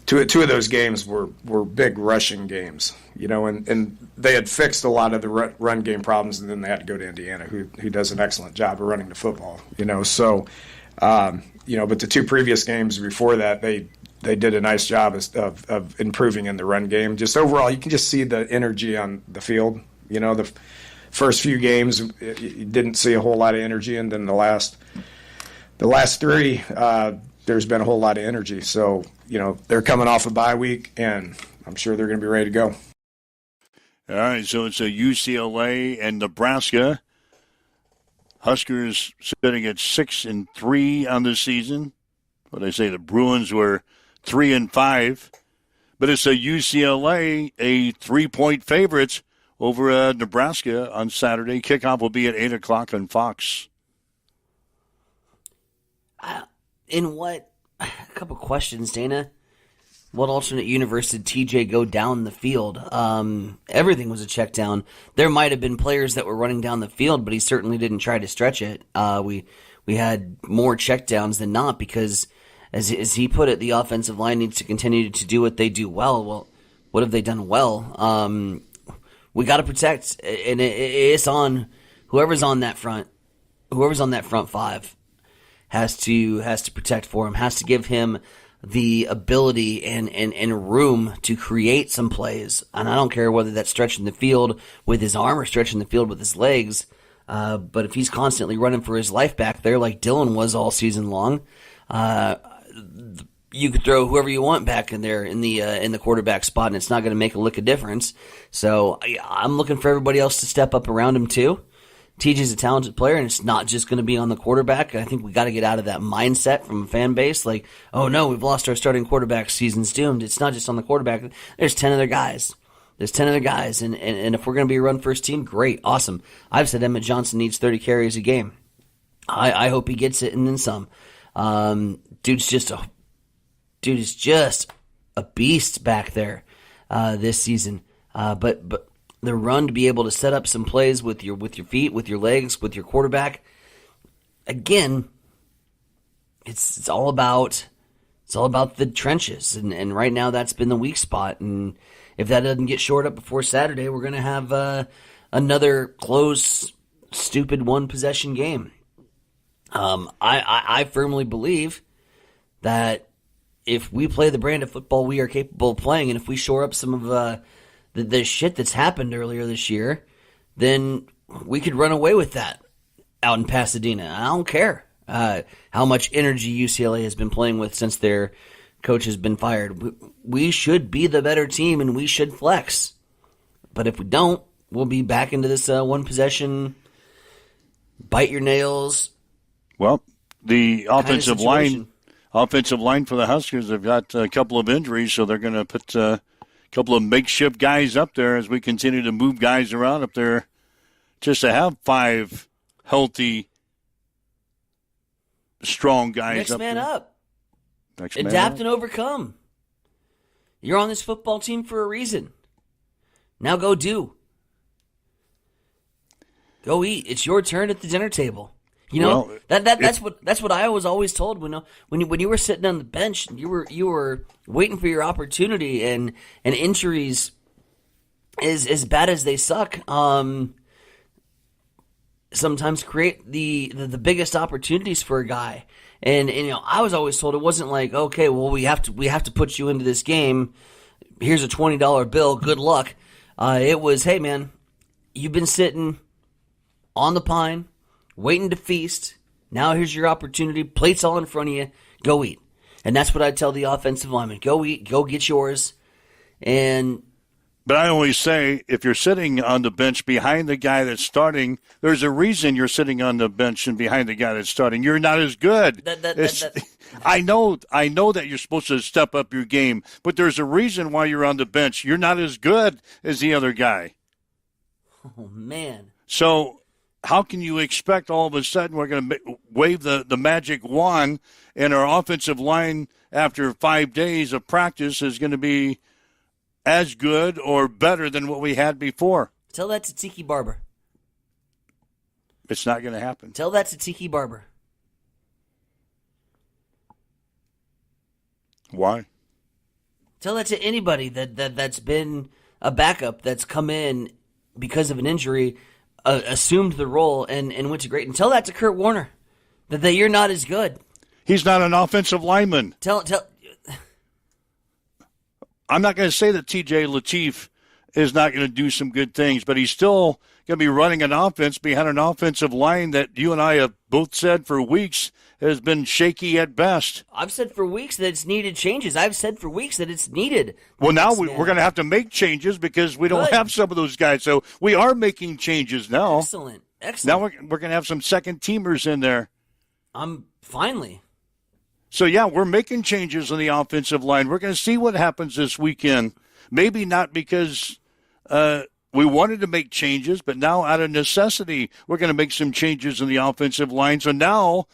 two of those games were big rushing games. And they had fixed a lot of the run game problems, and then they had to go to Indiana, who does an excellent job of running the football. So, but the 2 previous games before that, they did a nice job of improving in the run game. Just overall, you can just see the energy on the field. The first few games, you didn't see a whole lot of energy, and then the last 3, there's been a whole lot of energy. So, they're coming off a bye week, and I'm sure they're going to be ready to go. All right, so it's a UCLA and Nebraska. Huskers sitting at 6-3 on the season. What I say, the Bruins were 3-5, but it's a UCLA, a 3-point favorites over Nebraska on Saturday. Kickoff will be at 8 o'clock on Fox. A couple questions, Dana. What alternate universe did TJ go down the field? Everything was a check down. There might have been players that were running down the field, but he certainly didn't try to stretch it. We had more check downs than not because, as he put it, the offensive line needs to continue to do what they do well. Well, what have they done well? We got to protect, and it's on whoever's on that front. Whoever's on that front 5 has to protect for him. Has to give him the ability and room to create some plays. And I don't care whether that's stretching the field with his arm or stretching the field with his legs. But if he's constantly running for his life back there like Dylan was all season long, you could throw whoever you want back in there in the quarterback spot, and it's not going to make a lick of difference. So I'm looking for everybody else to step up around him too. TJ's a talented player, and it's not just going to be on the quarterback. I think we got to get out of that mindset from a fan base, like, oh no, we've lost our starting quarterback, season's doomed. It's not just on the quarterback. There's 10 other guys. And if we're going to be a run-first team, great, awesome. I've said Emmett Johnson needs 30 carries a game. I hope he gets it and then some. Dude is just a beast back there this season. But the run, to be able to set up some plays with your feet, with your legs, with your quarterback, again, it's all about the trenches, and right now that's been the weak spot. And if that doesn't get shored up before Saturday, we're going to have another close, stupid one-possession game. I firmly believe that if we play the brand of football we are capable of playing, and if we shore up some of the shit that's happened earlier this year, then we could run away with that out in Pasadena. I don't care how much energy UCLA has been playing with since their coach has been fired. We should be the better team, and we should flex. But if we don't, we'll be back into this one possession, bite your nails. Well, the offensive line for the Huskers have got a couple of injuries, so they're going to put a couple of makeshift guys up there as we continue to move guys around up there just to have 5 healthy, strong guys Next up man there. up. Next man Adapt up. and overcome. You're on this football team for a reason. Now go do. Go eat. It's your turn at the dinner table. You know, that's what I was always told when you were sitting on the bench and you were waiting for your opportunity, and injuries as bad as they suck sometimes create the biggest opportunities for a guy. And I was always told it wasn't like, okay, well we have to put you into this game. Here's a $20 bill. Good luck. It was, hey man, you've been sitting on the pine, waiting to feast. Now here's your opportunity. Plate's all in front of you. Go eat. And that's what I tell the offensive linemen. Go eat. Go get yours. But I always say, if you're sitting on the bench behind the guy that's starting, there's a reason you're sitting on the bench and behind the guy that's starting. You're not as good. I know that you're supposed to step up your game, but there's a reason why you're on the bench. You're not as good as the other guy. Oh, man. So how can you expect all of a sudden we're going to wave the magic wand and our offensive line after 5 days of practice is going to be as good or better than what we had before? Tell that to Tiki Barber. It's not going to happen. Tell that to Tiki Barber. Why? Tell that to anybody that's been a backup that's come in because of an injury, assumed the role, and went to great. And tell that to Kurt Warner that you're not as good. He's not an offensive lineman. Tell. I'm not going to say that TJ Lateef is not going to do some good things, but he's still going to be running an offense behind an offensive line that you and I have both said for weeks has been shaky at best. I've said for weeks that it's needed changes. I've said for weeks that it's needed. Well, now we're going to have to make changes because we don't have some of those guys. So we are making changes now. Excellent. Now we're going to have some second-teamers in there. Finally. So, yeah, we're making changes on the offensive line. We're going to see what happens this weekend. Maybe not because we wanted to make changes, but now out of necessity, we're going to make some changes in the offensive line. So now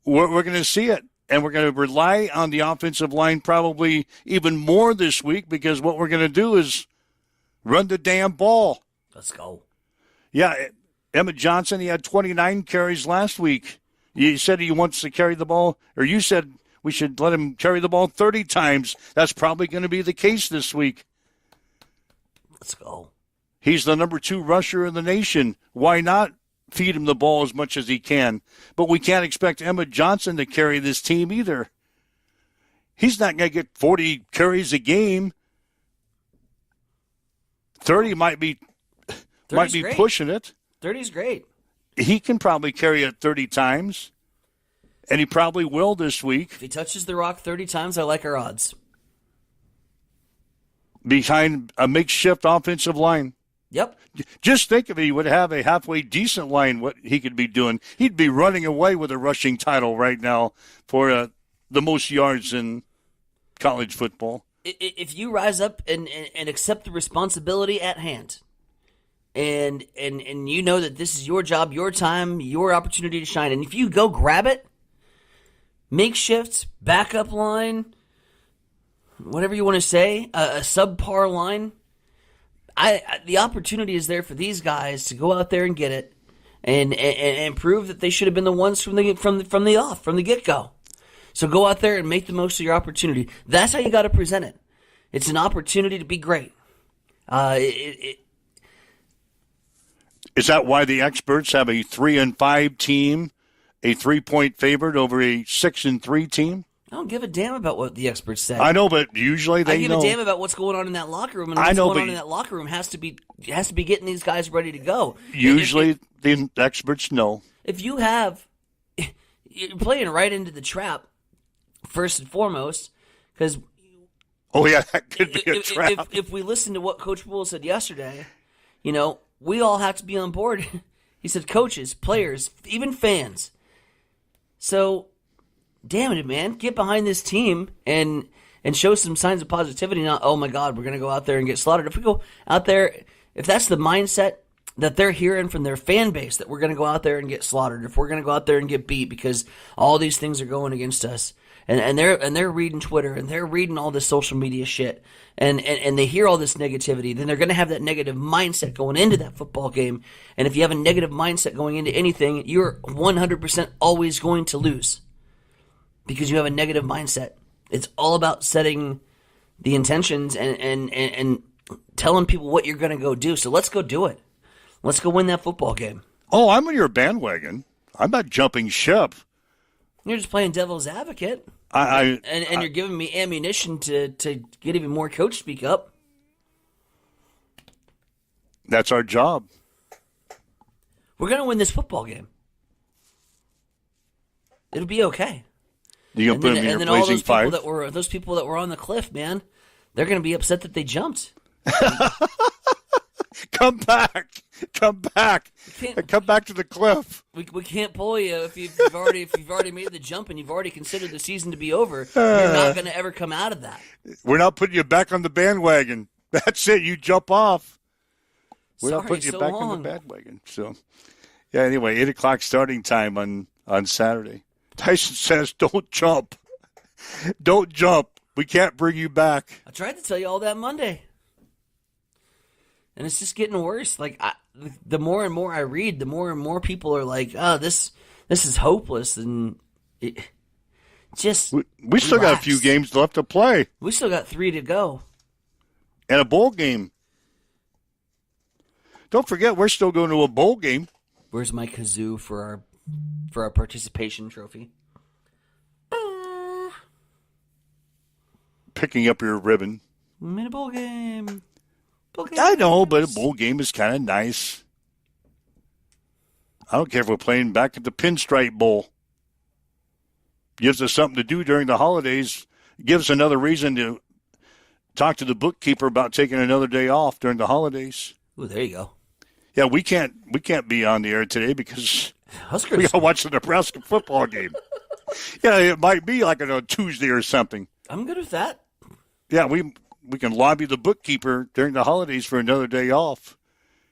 we're going to see it, and we're going to rely on the offensive line probably even more this week because what we're going to do is run the damn ball. Let's go. Yeah, Emmett Johnson, he had 29 carries last week. You said he wants to carry the ball, or you said we should let him carry the ball 30 times. That's probably going to be the case this week. Let's go. He's the number 2 rusher in the nation. Why not feed him the ball as much as he can? But we can't expect Emmett Johnson to carry this team either. He's not going to get 40 carries a game. 30 might be great. pushing it. 30's great. He can probably carry it 30 times, and he probably will this week. If he touches the rock 30 times, I like our odds. Behind a makeshift offensive line. Yep. Just think if he would have a halfway decent line, what he could be doing. He'd be running away with a rushing title right now for the most yards in college football. If you rise up and accept the responsibility at hand, and you know that this is your job, your time, your opportunity to shine, and if you go grab it, makeshift, backup line, whatever you want to say, a subpar line, the opportunity is there for these guys to go out there and get it, and prove that they should have been the ones from the get-go. So go out there and make the most of your opportunity. That's how you got to present it. It's an opportunity to be great. Is that why the experts have a 3-5 team, a 3-point favorite over a 6-3 team? I don't give a damn about what the experts say. I know, but usually they know. I give a damn about what's going on in that locker room, and what's going on in that locker room has to be getting these guys ready to go. Usually the experts know. If you're playing right into the trap, first and foremost, because that could be a trap. If we listen to what Coach Bull said yesterday, we all have to be on board. He said coaches, players, even fans. So, damn it, man, get behind this team and show some signs of positivity. Not, oh my God, we're going to go out there and get slaughtered. If we go out there, if that's the mindset that they're hearing from their fan base, that we're going to go out there and get slaughtered, if we're going to go out there and get beat because all these things are going against us, and they're reading Twitter and they're reading all this social media shit, and they hear all this negativity, then they're going to have that negative mindset going into that football game. And if you have a negative mindset going into anything, you're 100% always going to lose because you have a negative mindset. It's all about setting the intentions and telling people what you're going to go do. So let's go do it. Let's go win that football game. Oh, I'm on your bandwagon. I'm not jumping ship. You're just playing devil's advocate. And you're giving me ammunition to get even more coach speak up. That's our job. We're going to win this football game. It'll be okay. You gonna put them in your blazing five? Those people that were on the cliff, man, they're going to be upset that they jumped. Come back to the cliff. We can't pull you if you've already made the jump and you've already considered the season to be over. You're not going to ever come out of that. We're not putting you back on the bandwagon. That's it. You jump off. We're not putting you back on the bandwagon. So, yeah. Anyway, 8:00 starting time on Saturday. Tyson says, "Don't jump. Don't jump. We can't bring you back." I tried to tell you all that Monday. And it's just getting worse. Like, the more and more I read, the more and more people are like, "Oh, this is hopeless." And we still got a few games left to play. We still got 3 to go, and a bowl game. Don't forget, we're still going to a bowl game. Where's my kazoo for our participation trophy? Picking up your ribbon. I'm in a bowl game. I know, but a bowl game is kind of nice. I don't care if we're playing back at the Pinstripe Bowl. Gives us something to do during the holidays. Gives us another reason to talk to the bookkeeper about taking another day off during the holidays. Ooh, there you go. Yeah, we can't be on the air today because we got to watch the Nebraska football game. Yeah, it might be like on a Tuesday or something. I'm good with that. Yeah, we can lobby the bookkeeper during the holidays for another day off.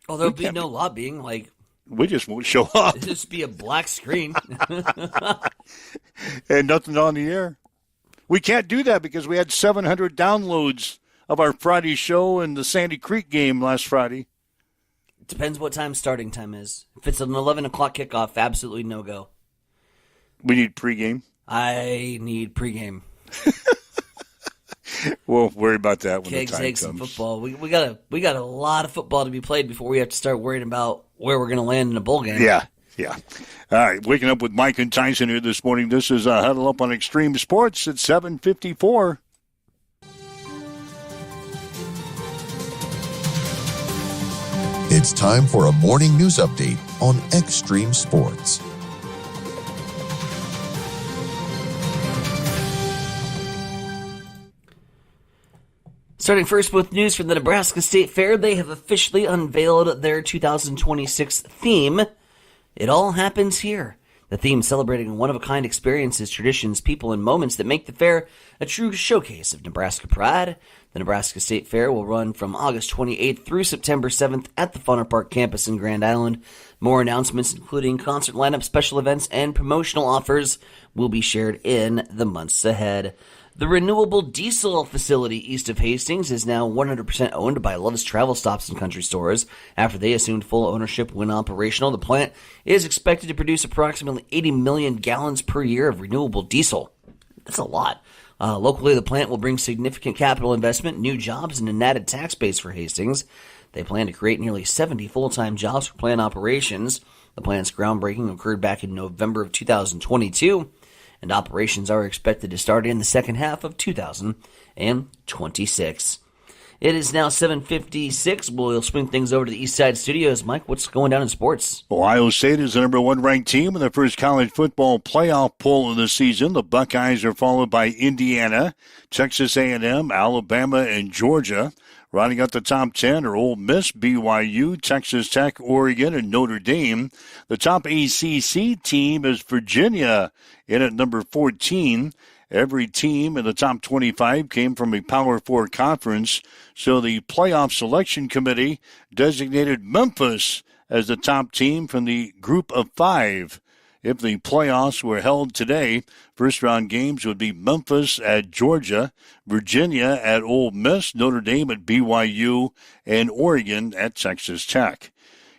Oh, there'll be no lobbying. Like, we just won't show up. It'll just be a black screen. And nothing on the air. We can't do that because we had 700 downloads of our Friday show and the Sandy Creek game last Friday. Depends what time starting time is. If it's an 11 o'clock kickoff, absolutely no go. We need pregame. I need pregame. We'll worry about that when Kegs, the time eggs, comes. and football. We got a lot of football to be played before we have to start worrying about where we're going to land in a bowl game. Yeah, Yeah. All right, waking up with Mike and Tyson here this morning. This is Huddle Up on Extreme Sports at 7:54. It's time for a morning news update on Extreme Sports. Starting first with news from the Nebraska State Fair, they have officially unveiled their 2026 theme. It all happens here. The theme celebrating one-of-a-kind experiences, traditions, people, and moments that make the fair a true showcase of Nebraska pride. The Nebraska State Fair will run from August 28th through September 7th at the Funner Park campus in Grand Island. More announcements, including concert lineup, special events, and promotional offers, will be shared in the months ahead. The renewable diesel facility east of Hastings is now 100% owned by Love's Travel Stops and Country Stores. After they assumed full ownership when operational, the plant is expected to produce approximately 80 million gallons per year of renewable diesel. That's a lot. Locally, the plant will bring significant capital investment, new jobs, and an added tax base for Hastings. They plan to create nearly 70 full-time jobs for plant operations. The plant's groundbreaking occurred back in November of 2022. And operations are expected to start in the second half of 2026. It is now 7:56. We'll swing things over to the East Side Studios. Mike, what's going down in sports? Ohio State is the number one ranked team in the first college football playoff poll of the season. The Buckeyes are followed by Indiana, Texas A&M, Alabama, and Georgia. Rounding out the top 10 are Ole Miss, BYU, Texas Tech, Oregon, and Notre Dame. The top ACC team is Virginia in at number 14. Every team in the top 25 came from a Power 4 conference, so the playoff selection committee designated Memphis as the top team from the group of 5. If the playoffs were held today, first-round games would be Memphis at Georgia, Virginia at Ole Miss, Notre Dame at BYU, and Oregon at Texas Tech.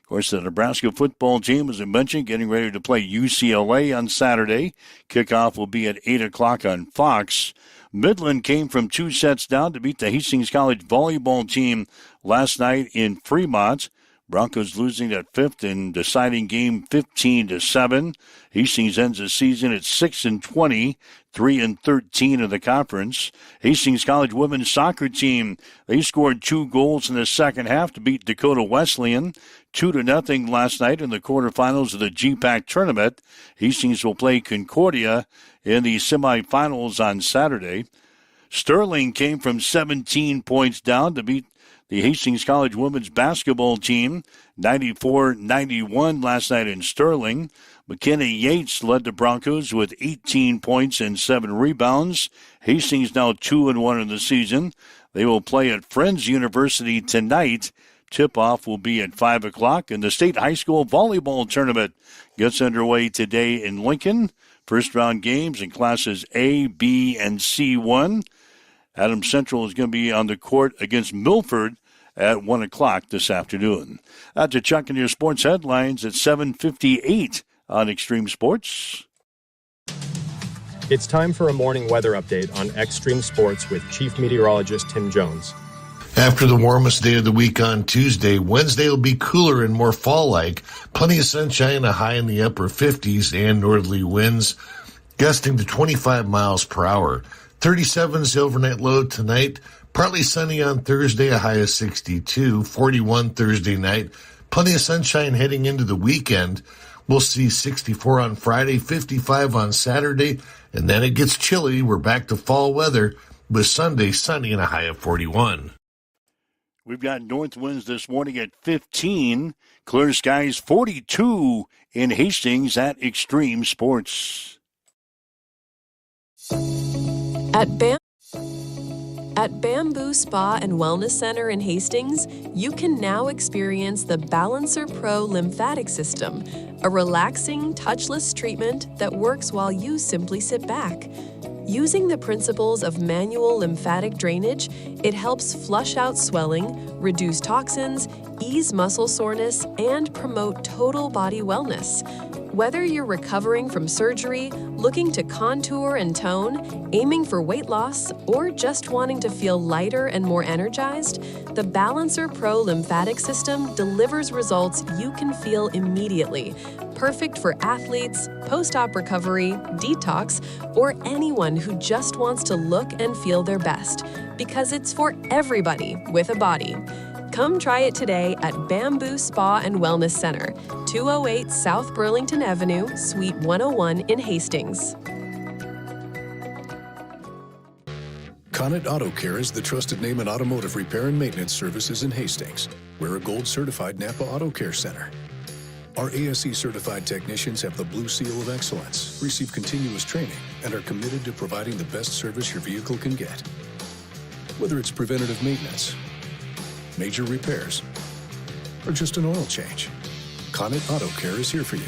Of course, the Nebraska football team, as I mentioned, getting ready to play UCLA on Saturday. Kickoff will be at 8 o'clock on Fox. Midland came from 2 sets down to beat the Hastings College volleyball team last night in Fremont. Broncos losing that fifth and deciding game 15-7. Hastings ends the season at 6-20, 3-13 in the conference. Hastings College women's soccer team, they scored 2 goals in the second half to beat Dakota Wesleyan 2-0 last night in the quarterfinals of the GPAC tournament. Hastings will play Concordia in the semifinals on Saturday. Sterling came from 17 points down to beat the Hastings College women's basketball team, 94-91 last night in Sterling. McKenna Yates led the Broncos with 18 points and 7 rebounds. Hastings now 2-1 in the season. They will play at Friends University tonight. Tip-off will be at 5 o'clock. And the state high school volleyball tournament gets underway today in Lincoln. First-round games in classes A, B, and C1. Adams Central is going to be on the court against Milford at 1 o'clock this afternoon. To check in your sports headlines at 7:58 on Extreme Sports. It's time for a morning weather update on Extreme Sports with Chief Meteorologist Tim Jones. After the warmest day of the week on Tuesday, Wednesday will be cooler and more fall-like. Plenty of sunshine, a high in the upper 50s, and northerly winds gusting to 25 miles per hour. 37 is the overnight low tonight. Partly sunny on Thursday, a high of 62. 41 Thursday night. Plenty of sunshine heading into the weekend. We'll see 64 on Friday, 55 on Saturday, and then it gets chilly. We're back to fall weather with Sunday sunny and a high of 41. We've got north winds this morning at 15. Clear skies 42 in Hastings at Extreme Sports. At Bamboo Spa and Wellness Center in Hastings, you can now experience the Balancer Pro lymphatic system, a relaxing, touchless treatment that works while you simply sit back. Using the principles of manual lymphatic drainage, it helps flush out swelling, reduce toxins, ease muscle soreness, and promote total body wellness. Whether you're recovering from surgery, looking to contour and tone, aiming for weight loss, or just wanting to feel lighter and more energized, the Balancer Pro lymphatic system delivers results you can feel immediately perfect for athletes, post-op recovery, detox, or anyone who just wants to look and feel their best, because it's for everybody with a body. Come try it today at Bamboo Spa and Wellness Center, 208 South Burlington Avenue, Suite 101 in Hastings. Connet Auto Care is the trusted name in automotive repair and maintenance services in Hastings. We're a gold-certified Napa Auto Care Center. Our ASE-certified technicians have the Blue Seal of Excellence, receive continuous training, and are committed to providing the best service your vehicle can get. Whether it's preventative maintenance, major repairs, or just an oil change, Connet Auto Care is here for you.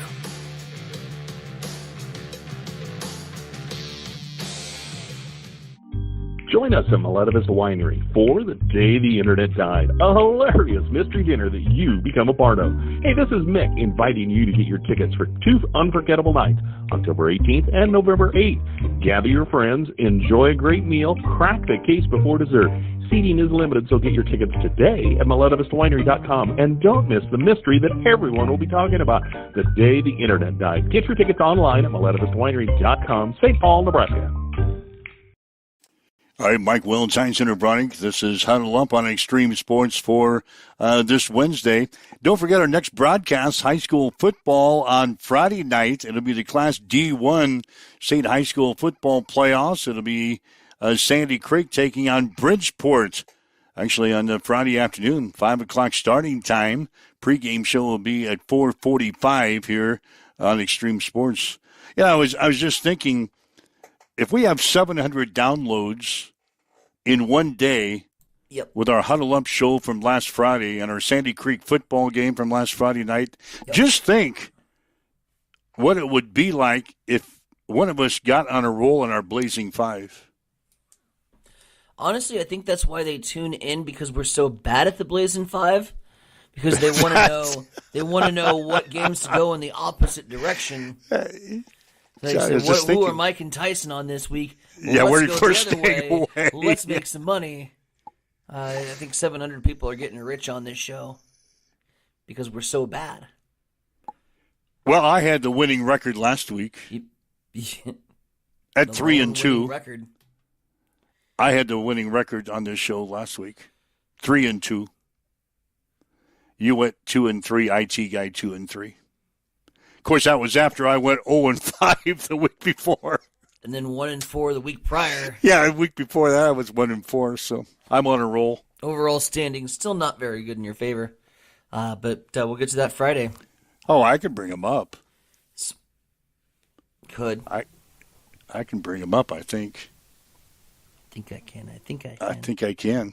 Join us at Maletivus Winery for The Day the Internet Died, a hilarious mystery dinner that you become a part of. Hey, this is Mick inviting you to get your tickets for 2 unforgettable nights, October 18th and November 8th. Gather your friends, enjoy a great meal, crack the case before dessert. Seating is limited, so get your tickets today at MaletivousWinery.com, and don't miss the mystery that everyone will be talking about, The Day the Internet Died. Get your tickets online at MaletivousWinery.com, St. Paul, Nebraska. All right, Mike Willenstein, Bronick. This is Huddle Up on Extreme Sports for this Wednesday. Don't forget our next broadcast, high school football on Friday night. It'll be the Class D1 State High School Football Playoffs. It'll be Sandy Creek taking on Bridgeport. Actually, on the Friday afternoon, 5 o'clock starting time. Pre-game show will be at 4:45 here on Extreme Sports. Yeah, I was just thinking, if we have 700 downloads in one day with our Huddle Up show from last Friday and our Sandy Creek football game from last Friday night, just think what it would be like if one of us got on a roll in our Blazing Five. Honestly, I think that's why they tune in, because we're so bad at the Blazing Five, because they want to know. They want to know what games to go in the opposite direction. They say, who are Mike and Tyson on this week? Well, let's go the other way. Let's make some money. I think 700 people are getting rich on this show because we're so bad. Well, I had the winning record last week at 3-2. Record. I had the winning record on this show last week, 3-2. You went 2-3. IT guy 2-3. Of course, that was after I went 0-5 the week before. And then 1-4 the week prior. Yeah, the week before that I was 1-4, so I'm on a roll. Overall standing still not very good in your favor, but we'll get to that Friday. Oh, I could bring them up. Could. I can bring them up, I think. I think I can.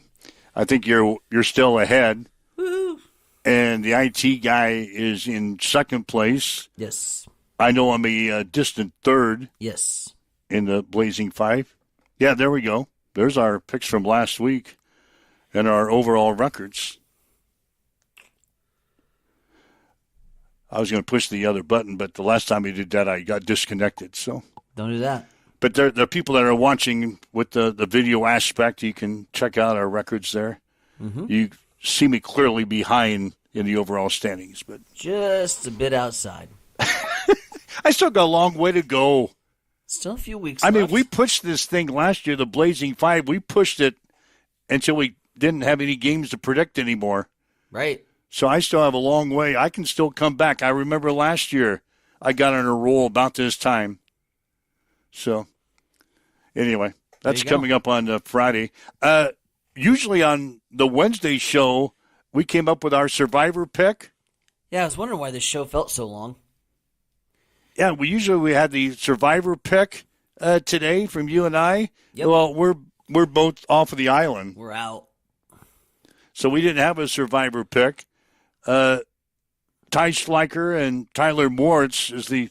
I think you're still ahead. Woohoo! And the IT guy is in second place. Yes. I know I'm a distant third. Yes. In the Blazing Five. Yeah, there we go. There's our picks from last week and our overall records. I was going to push the other button, but the last time I did that, I got disconnected. So don't do that. But there are people that are watching with the video aspect. You can check out our records there. Mm-hmm. You see me clearly behind in the overall standings, but just a bit outside. I still got a long way to go. Still a few weeks left. I mean, we pushed this thing last year, the Blazing Five. We pushed it until we didn't have any games to predict anymore. Right. So I still have a long way. I can still come back. I remember last year I got on a roll about this time. So anyway, that's coming up on Friday. Usually on the Wednesday show, we came up with our Survivor pick. Yeah, I was wondering why this show felt so long. Yeah, we had the Survivor pick today from you and I. Yep. Well, we're both off of the island. We're out. So we didn't have a Survivor pick. Ty Schleicher and Tyler Moritz is the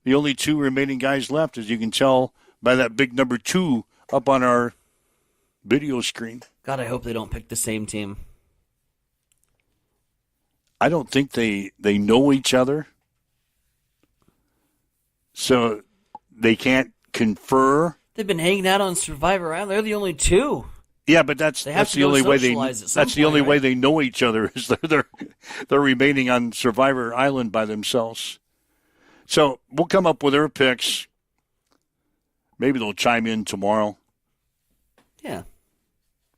only two remaining guys left, as you can tell by that big number 2 up on our video screen. God, I hope they don't pick the same team. I don't think they know each other. So they can't confer. They've been hanging out on Survivor Island. They're the only two. Yeah, but that's the only way way they know each other is they're remaining on Survivor Island by themselves. So we'll come up with their picks. Maybe they'll chime in tomorrow. Yeah.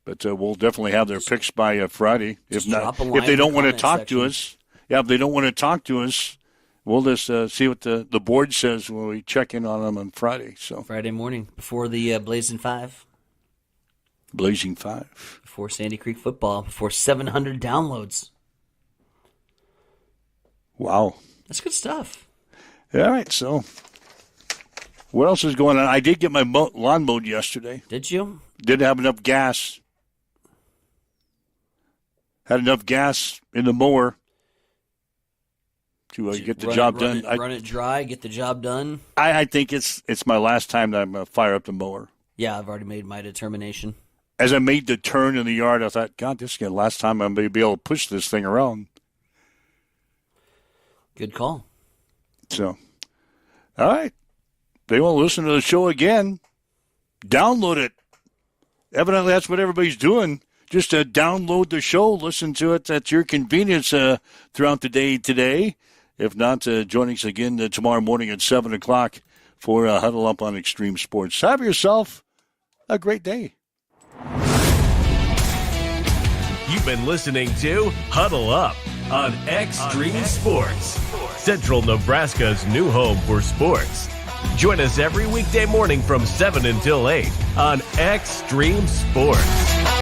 But we'll definitely have their picks by Friday. If not, if they don't want to talk to us, if they don't want to talk to us, we'll just see what the board says when we check in on them on Friday. So Friday morning before the Blazing Five. Blazing Five. Before Sandy Creek football. Before 700 downloads. Wow. That's good stuff. All right, so what else is going on? I did get my lawn mowed yesterday. Did you? Didn't have enough gas. Had enough gas in the mower to get the job done. Run it dry, get the job done. I think it's my last time that I'm going to fire up the mower. Yeah, I've already made my determination. As I made the turn in the yard, I thought, God, this is the last time I'm going to be able to push this thing around. Good call. So, all right. They want to listen to the show again. Download it. Evidently, that's what everybody's doing. Just download the show, listen to it at your convenience throughout the day today. If not, join us again tomorrow morning at 7 o'clock for Huddle Up on Extreme Sports. Have yourself a great day. You've been listening to Huddle Up on Extreme Sports, Central Nebraska's new home for sports. Join us every weekday morning from 7 until 8 on Extreme Sports.